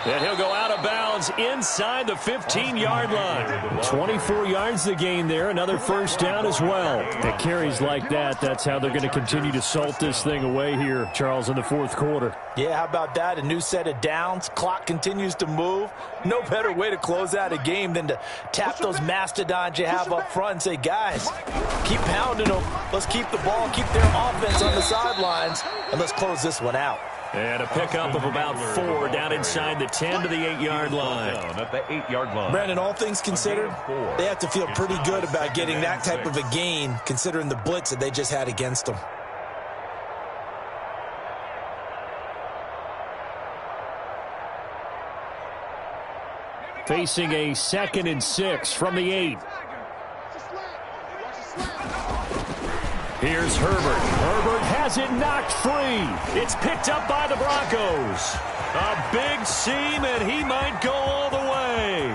And he'll go out of bounds inside the 15-yard line. 24 yards the gain there. Another first down as well. It carries like that. That's how they're going to continue to salt this thing away here, Charles, in the fourth quarter. Yeah, how about that? A new set of downs. Clock continues to move. No better way to close out a game than to tap those mastodons you have up front and say, guys, keep pounding them. Let's keep the ball, keep their offense on the sidelines, and let's close this one out. And a pickup of about 4 down inside the 10 to the 8-yard line. At the 8-yard line. Brandon, all things considered, they have to feel pretty good about getting that type of a gain considering the blitz that they just had against them. Facing a 2nd and 6 from the 8. Here's Herbert. Herbert has it knocked free. It's picked up by the Broncos. A big seam, and he might go all the way.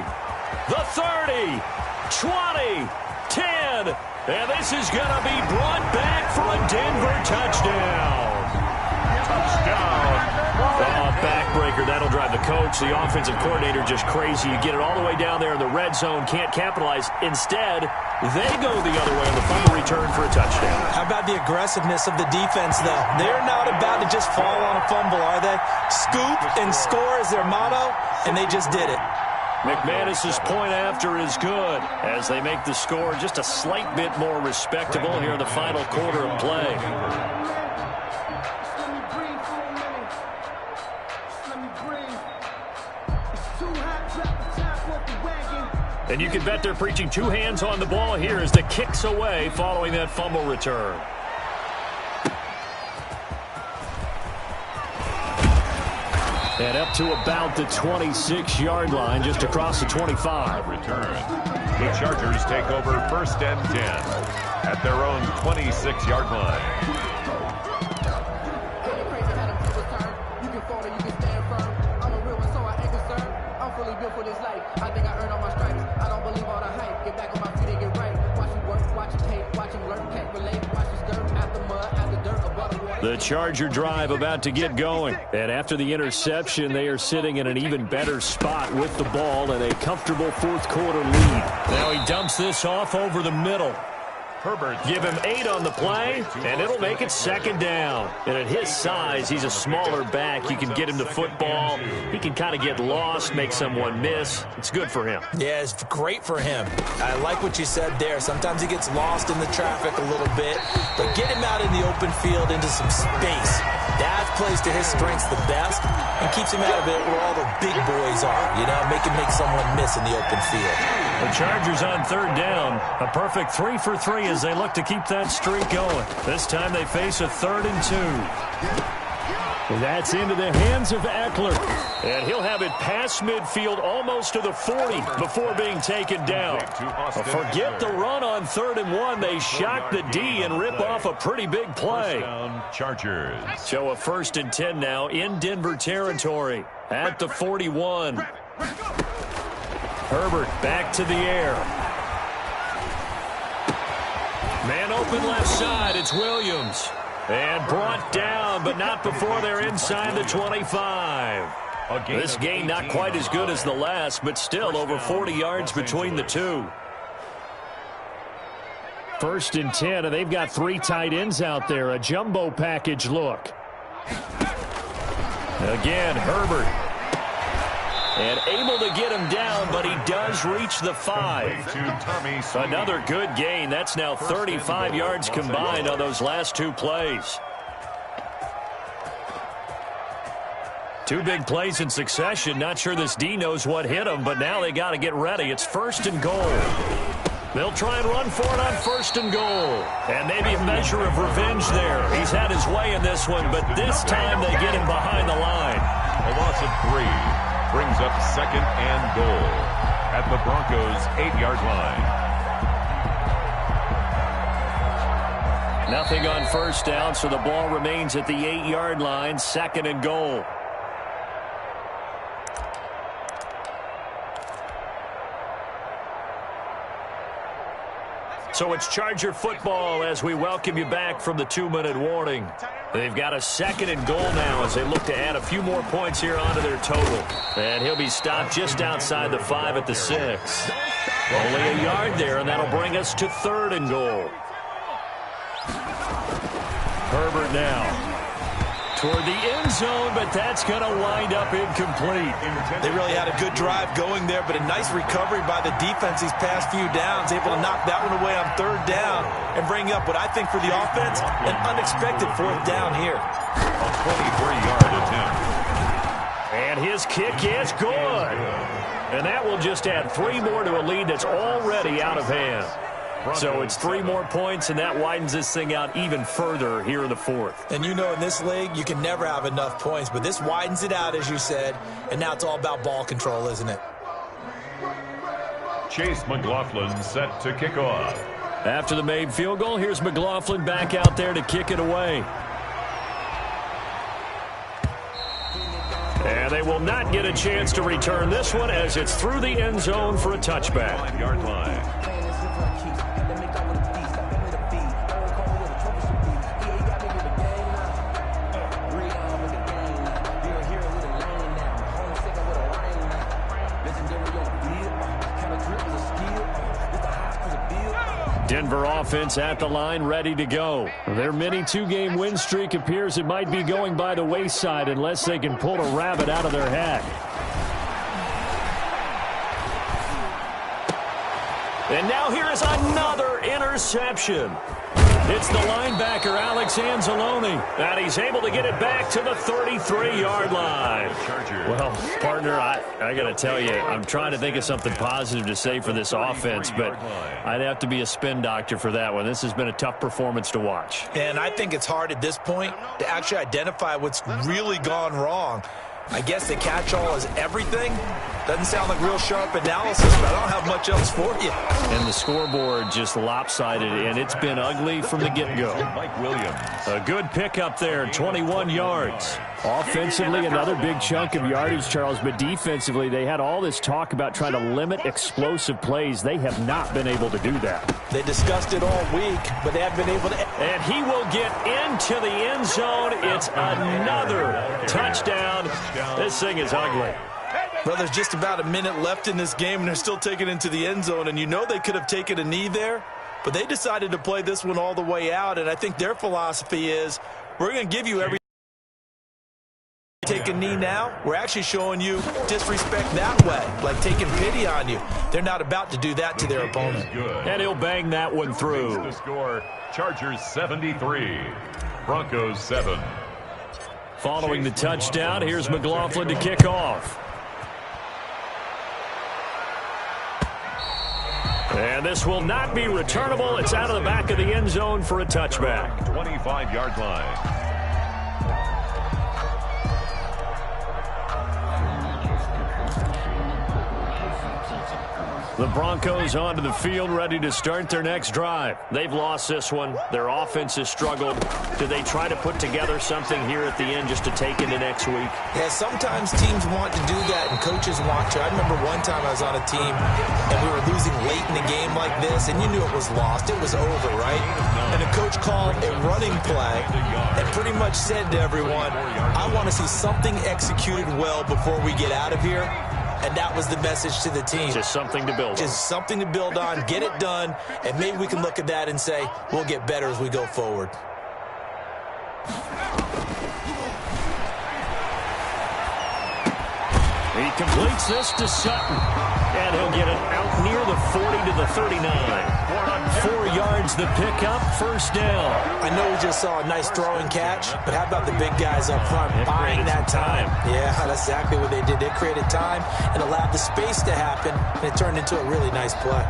The 30, 20, 10, and this is going to be brought back for a Denver touchdown. Touchdown. Backbreaker. That'll drive the coach, the offensive coordinator, just crazy. You get it all the way down there in the red zone, can't capitalize. Instead, they go the other way on the fumble return for a touchdown. How about the aggressiveness of the defense, though? They're not about to just fall on a fumble, are they? Scoop and score is their motto, and they just did it. McManus's point after is good as they make the score just a slight bit more respectable here in the final quarter of play. And you can bet they're preaching 2 hands on the ball here as the kick's away following that fumble return. And up to about the 26-yard line, just across the 25. Return. The Chargers take over 1st and 10 at their own 26-yard line. The Charger drive about to get going. And after the interception, they are sitting in an even better spot with the ball and a comfortable fourth quarter lead. Now he dumps this off over the middle. Give him 8 on the play, and it'll make it 2nd down. And at his size, he's a smaller back. You can get him to football. He can kind of get lost, make someone miss. It's good for him. Yeah, it's great for him. I like what you said there. Sometimes he gets lost in the traffic a little bit, but get him out in the open field into some space. That plays to his strengths the best and keeps him out of it where all the big boys are. You know, make someone miss in the open field. The Chargers on 3rd down. A perfect 3 for 3 as they look to keep that streak going. This time they face a 3rd and 2. That's into the hands of Eckler. And he'll have it past midfield almost to the 40 before being taken down. Forget the run on 3rd and 1. They shock the D and rip off a pretty big play. Chargers. So a 1st and 10 now in Denver territory at the 41. Herbert back to the air. Man open left side. It's Williams. And brought down, but not before they're inside the 25. This gain not quite as good as the last, but still over 40 yards between the two. 1st and 10, and they've got 3 tight ends out there. A jumbo package look. Again, Herbert. And able to get him down, but he does reach the 5. Another good gain. That's now 35 yards combined on those last 2 plays. 2 big plays in succession. Not sure this D knows what hit him, but now they got to get ready. It's 1st and goal. They'll try and run for it on 1st and goal. And maybe a measure of revenge there. He's had his way in this one, but this time they get him behind the line. A loss of 3. Brings up 2nd and goal at the Broncos' 8-yard line. Nothing on 1st down, so the ball remains at the 8-yard line, 2nd and goal. So it's Charger football as we welcome you back from the 2-minute warning. They've got a 2nd and goal now as they look to add a few more points here onto their total. And he'll be stopped just outside the 5 at the 6. Only a yard there, and that'll bring us to 3rd and goal. Herbert now toward the end zone, but that's going to wind up incomplete. They really had a good drive going there, but a nice recovery by the defense these past few downs, able to knock that one away on 3rd down and bring up what I think for the offense, an unexpected 4th down here. A 23-yard attempt. And his kick is good. And that will just add 3 more to a lead that's already out of hand. So it's 3 more points, and that widens this thing out even further here in the 4th. And you know, in this league, you can never have enough points, but this widens it out, as you said, and now it's all about ball control, isn't it? Chase McLaughlin set to kick off. After the made field goal, here's McLaughlin back out there to kick it away. And they will not get a chance to return this one as it's through the end zone for a touchback. 5-yard line. Denver offense at the line, ready to go. Their mini 2-game win streak appears it might be going by the wayside unless they can pull a rabbit out of their hat. And now here is another interception. It's the linebacker, Alex Anzalone, and he's able to get it back to the 33-yard line. Well, partner, I got to tell you, I'm trying to think of something positive to say for this offense, but I'd have to be a spin doctor for that one. This has been a tough performance to watch. And I think it's hard at this point to actually identify what's really gone wrong. I guess the catch-all is everything. Doesn't sound like real sharp analysis, but I don't have much else for you. And the scoreboard just lopsided, and it's been ugly from the get-go. Mike Williams. A good pickup there, 21 yards. Offensively, another big chunk of yardage, Charles, but defensively, they had all this talk about trying to limit explosive plays. They have not been able to do that. They discussed it all week, but they haven't been able to. And he will get into the end zone. It's another touchdown. This thing is ugly. Well, there's just about a minute left in this game, and they're still taking it into the end zone. And you know they could have taken a knee there, But they decided to play this one all the way out, and I think their philosophy is, we're going to give you every take a knee now. We're actually showing you disrespect that way, like taking pity on you. They're not about to do that to their opponent. And he'll bang that one through. The score, Chargers 73, Broncos 7. Following the touchdown, here's McLaughlin to kick off. And this will not be returnable. It's out of the back of the end zone for a touchback. 25-yard line. The Broncos onto the field, ready to start their next drive. They've lost this one. Their offense has struggled. Do they try to put together something here at the end just to take into next week? Yeah, sometimes teams want to do that and coaches want to. I remember one time I was on a team and we were losing late in a game like this, and you knew it was lost. It was over, right? And the coach called a running play and pretty much said to everyone, I want to see something executed well before we get out of here. And that was the message to the team. Just something to build on. Just something to build on, get it done, and maybe we can look at that and say, we'll get better as we go forward. He completes this to Sutton. And he'll get it out near the 40 to the 39. 4 yards the pickup, first down. I know we just saw a nice throwing catch, but how about the big guys up front buying that time? Yeah, that's exactly what they did. They created time and allowed the space to happen, and it turned into a really nice play.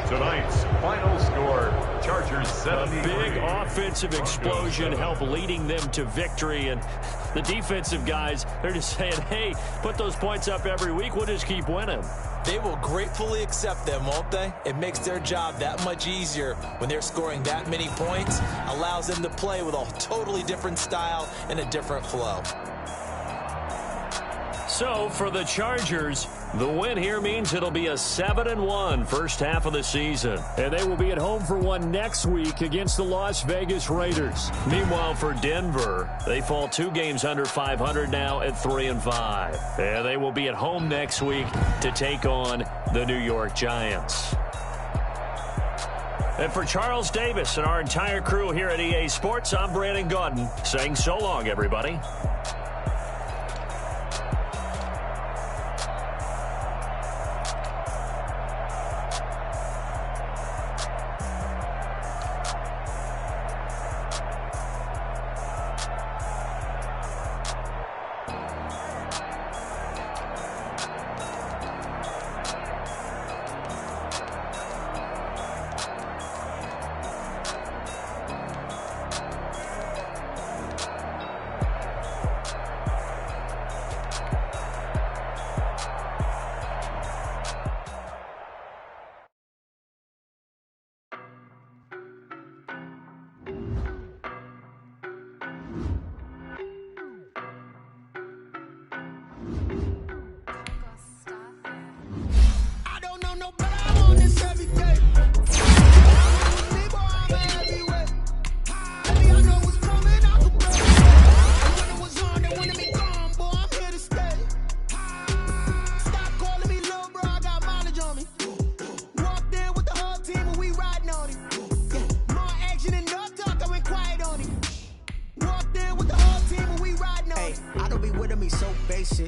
Tonight's final score, Chargers 73. A big offensive explosion helped leading them to victory, and the defensive guys, they're just saying, hey, put those points up every week, we'll just keep winning. They will gratefully accept them, won't they? It makes their job that much easier when they're scoring that many points, allows them to play with a totally different style and a different flow. So for the Chargers, the win here means it'll be a 7-1 first half of the season. And they will be at home for one next week against the Las Vegas Raiders. Meanwhile, for Denver, they fall 2 games under 500 now at 3-5. And they will be at home next week to take on the New York Giants. And for Charles Davis and our entire crew here at EA Sports, I'm Brandon Gaudin saying so long, everybody.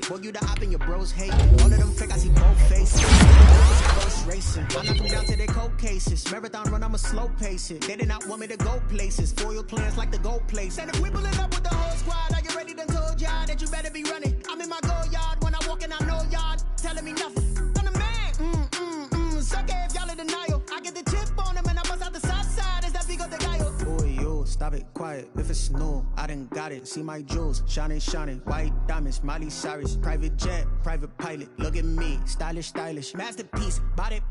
Boy, you the op and your bros hate. All of them fake, I see both faces. Ghost racing. I knock them down to their cold cases. Marathon run, I'ma slow pace it. They did not want me to go places. Foil plans like the gold place. And if we pulling up with the whole squad, are you ready? Done told y'all that you better be running. I'm in my go yard. When I walk in, I know y'all telling me nothing. I'm the man. Suck it if y'all in denial. I get the chip on them and I bust out the south side. Is that Vigo the Gallo? Boy, yo, stop it, quiet. If it's snow, I done got it. See my jewels, shining, shining. White diamonds, Miley Cyrus. Private jet, private pilot. Look at me, stylish, stylish. Masterpiece, body,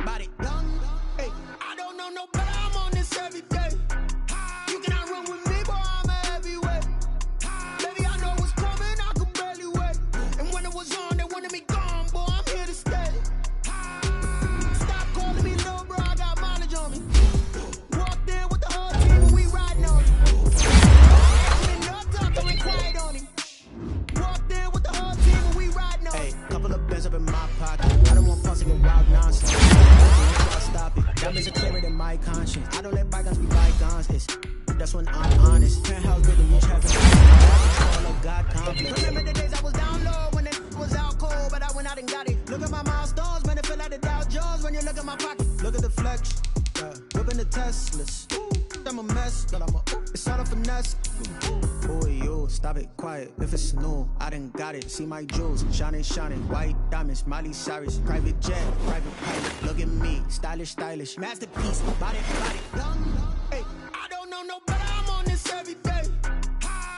done. Hey, I don't know no better. I'm on this every day. You cannot run with me, boy, I'm a heavyweight. Baby, I know what's coming, I could barely wait. And when it was on, they wanted me gone, boy, I'm here to stay. Stop calling me little bro, I got mileage on me. high conscience. I don't let bygones be bygones. That's when I'm honest. Penthouse with the reach heaven. All of God conflict. Remember the days I was down low when it was out cold, but I went out and got it. Look at my milestones, man, it feel like the Dow Jones when you look at my pocket. Look at the flex, whipping the Teslas. I'm a mess, but it's all a finesse. Boy, you, stop it, quiet. If it's new, I done got it. See my jewels, shining, white diamonds, Miley Cyrus, private jet, private pilot. Look at me, stylish, masterpiece, body, young. Hey, I don't know no better, I'm on this every day.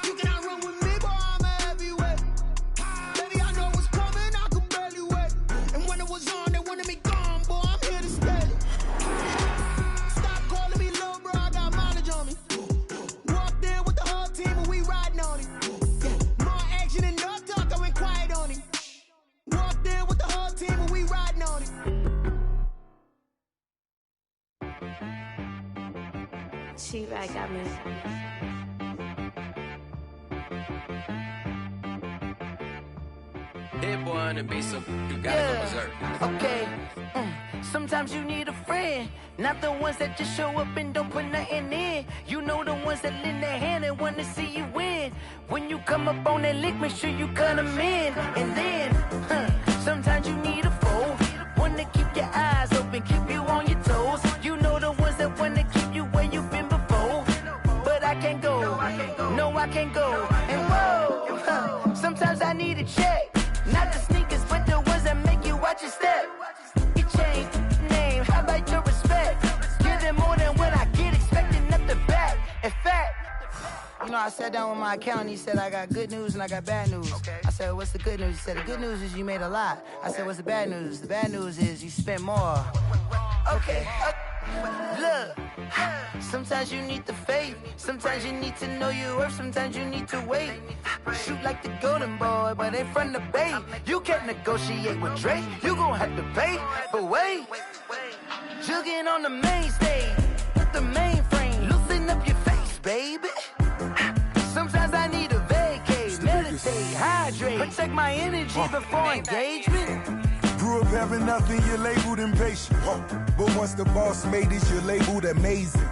You cannot run with me, boy, I'm a heavyweight. Baby, I know what's coming, I could barely wait. And when it was on, they wanted me gone, boy, I'm here to stay. T-Bag got me. Hit boy on the beat, so you gotta go berserk. Okay. Sometimes you need a friend, not the ones that just show up and don't put nothing in. You know the ones that lend their hand and want to see you win. When you come up on that lick, make sure you cut them in. And then, sometimes you need a foe, one to keep your eyes open, keep you on your toes. You know the ones that want to keep you where you've been before. But I can't go, no I can't go. And whoa, sometimes I need a check. Not the sneakers, but the ones that make you watch your step. You change name, how about your respect? Give them more than what I get, expecting up the back. In fact, you know, I sat down with my accountant, he said I got good news and I got bad news. Okay. I said, what's the good news? He said, the good news is you made a lot. I said, what's the bad news? The bad news is you spent more. Okay. Look, sometimes you need the faith, sometimes you need to know your worth, sometimes you need to wait. Shoot like the golden boy, but ain't from the bay. You can't negotiate with Drake, you gon' have to pay. But wait, jugging on the main stage, with the mainframe, loosen up your face, baby. Sometimes I need a vacate, meditate, hydrate, protect my energy before engagement. Grew up having nothing, you're labeled impatient. But once the boss made it, you're labeled amazing.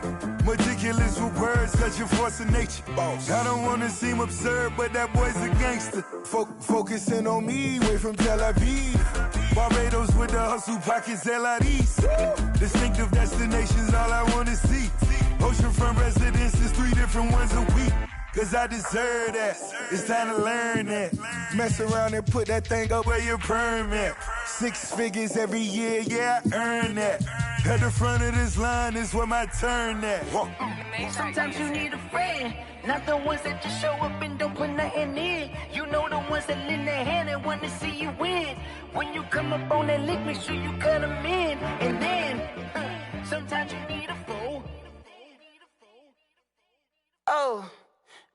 Meticulous with words, such a force of nature. Boss. I don't wanna seem absurd, but that boy's a gangster. Focusing on me, way from Tel Aviv. Barbados with the hustle pockets, LIDs. Distinctive destinations, all I wanna see. Oceanfront residences, 3 different ones a week. Cause I deserve that, it's time to learn that. Mess around and put that thing up where your permit. 6 figures every year, yeah, I earn that. At the front of this line is where my turn at. Sometimes you need a friend, not the ones that just show up and don't put nothing in. You know the ones that lend their hand and want to see you win. When you come up on that lick, make sure you cut them in. And then, sometimes you need a fool. Oh.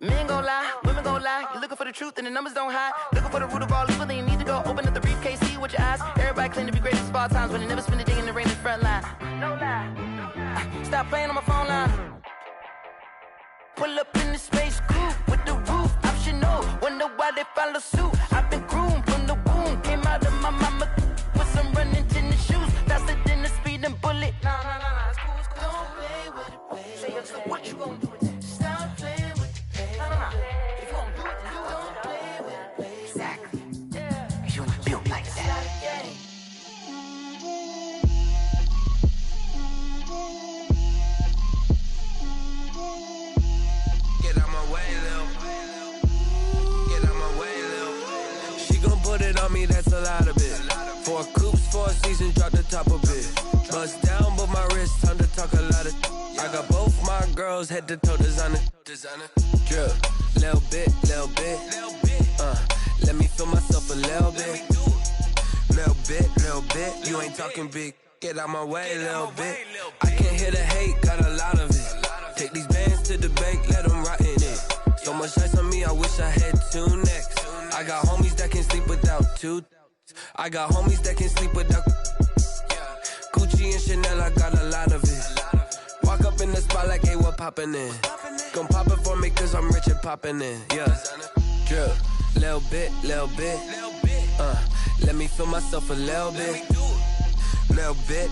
Men gon' lie, women gon' lie. You're looking for the truth and the numbers don't hide. Looking for the root of all evil, then you need to go open up the briefcase, see with your eyes. Everybody claim to be greatest of all times, but they never spend a day in the rain in the front line. No lie. Stop playing on my phone line. Pull up in the space coupe with the roof optional. Wonder why they follow suit. I've been groomed from the womb. Came out of my mama with some running tennis shoes. Faster than the speeding bullet. Nah, it's cool, it's cool. Don't play with it, baby. Say, yo, so what you gon' do with it? Stop playing with it. If you gon' do it, then you don't play with it, baby. Exactly. Yeah. You feel like that. Get out my way, Lil. Get out my way, Lil. She gon' put it on me, that's a lot of it. 4 coops, 4 seasons, drop the top a bit. Bust down, but my wrist, time to talk a lot of. I got both my girls head to toe designer. Drip, little bit. Let me feel myself a little bit. Little bit. You ain't talking big. Get out my way, little bit. I can't hear the hate, got a lot of it. Take these bands to the bank, let them rot in it. So much ice on me, I wish I had 2 necks. I got homies that can sleep without 2. I got homies that can sleep without. Gucci and Chanel, I got a lot of it. Walk up in the spot like, hey, what poppin' in? Gon' pop it for me cause I'm rich and poppin' in, yeah. Drip, little bit. Let me feel myself a little bit. Little bit,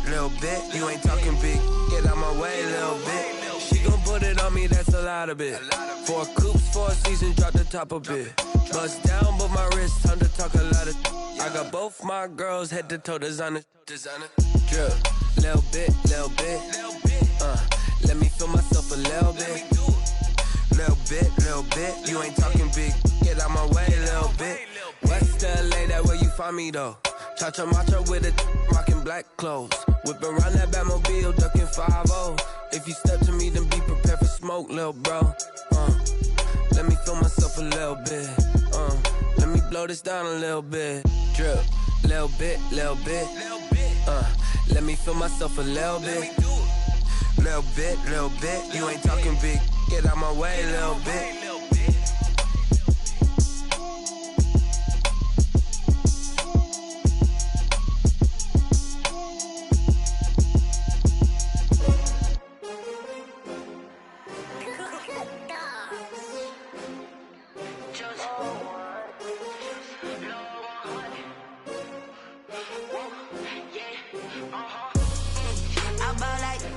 you ain't talking big. Get out my way, little bit. She gon' put it on me, that's a lot of it. 4 coops, 4 seasons, drop the top a bit. Bust down, but my wrist, time to talk a lot of. I got both my girls head to toe designer. Drip, little bit. Let me feel myself a little bit. Little bit, you ain't talking big. Get out my way, little bit. West LA, that where you find me though. Cha-cha matcha with a rockin' black clothes. Whip around that Batmobile, ducking 5-0. If you step to me, then be prepared for smoke, little bro. Let me feel myself a little bit. Let me blow this down a little bit. Drip, little bit. Let me feel myself a little bit. Little bit, you ain't talking big. Get out my way, little bit.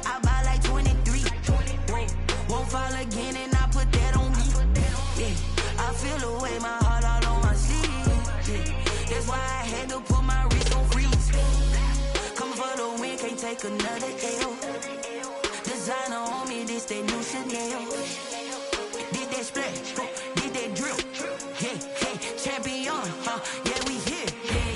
I buy like 23. Won't fall again and I put that on me. Yeah, I feel the way, my heart all on my sleeve. Yeah, that's why I had to put my wrist on freeze. Come for the win, can't take another L. Designer on me, this that new Chanel. Did that splash, did that drip. Yeah, champion, yeah, we here.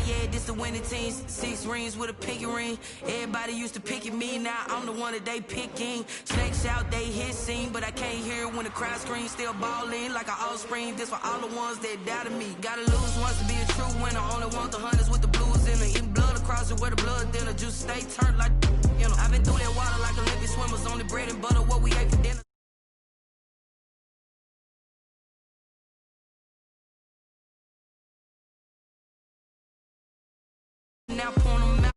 Yeah, this the winning teams. 6 rings with a pinky ring. Everybody used to pick at me, now I'm the one that they picking. Snakes out, they hissing, but I can't hear when the crowd screams. Still balling like an offspring. This for all the ones that doubted me. Gotta lose once to be a true winner. Only want the hunters with the blues in it. Eating blood across it where the blood dinner. Juice stay turned like, you know. I've been through that water like Olympic swimmers. Only bread and butter, what we ate for dinner. Now point 'em out.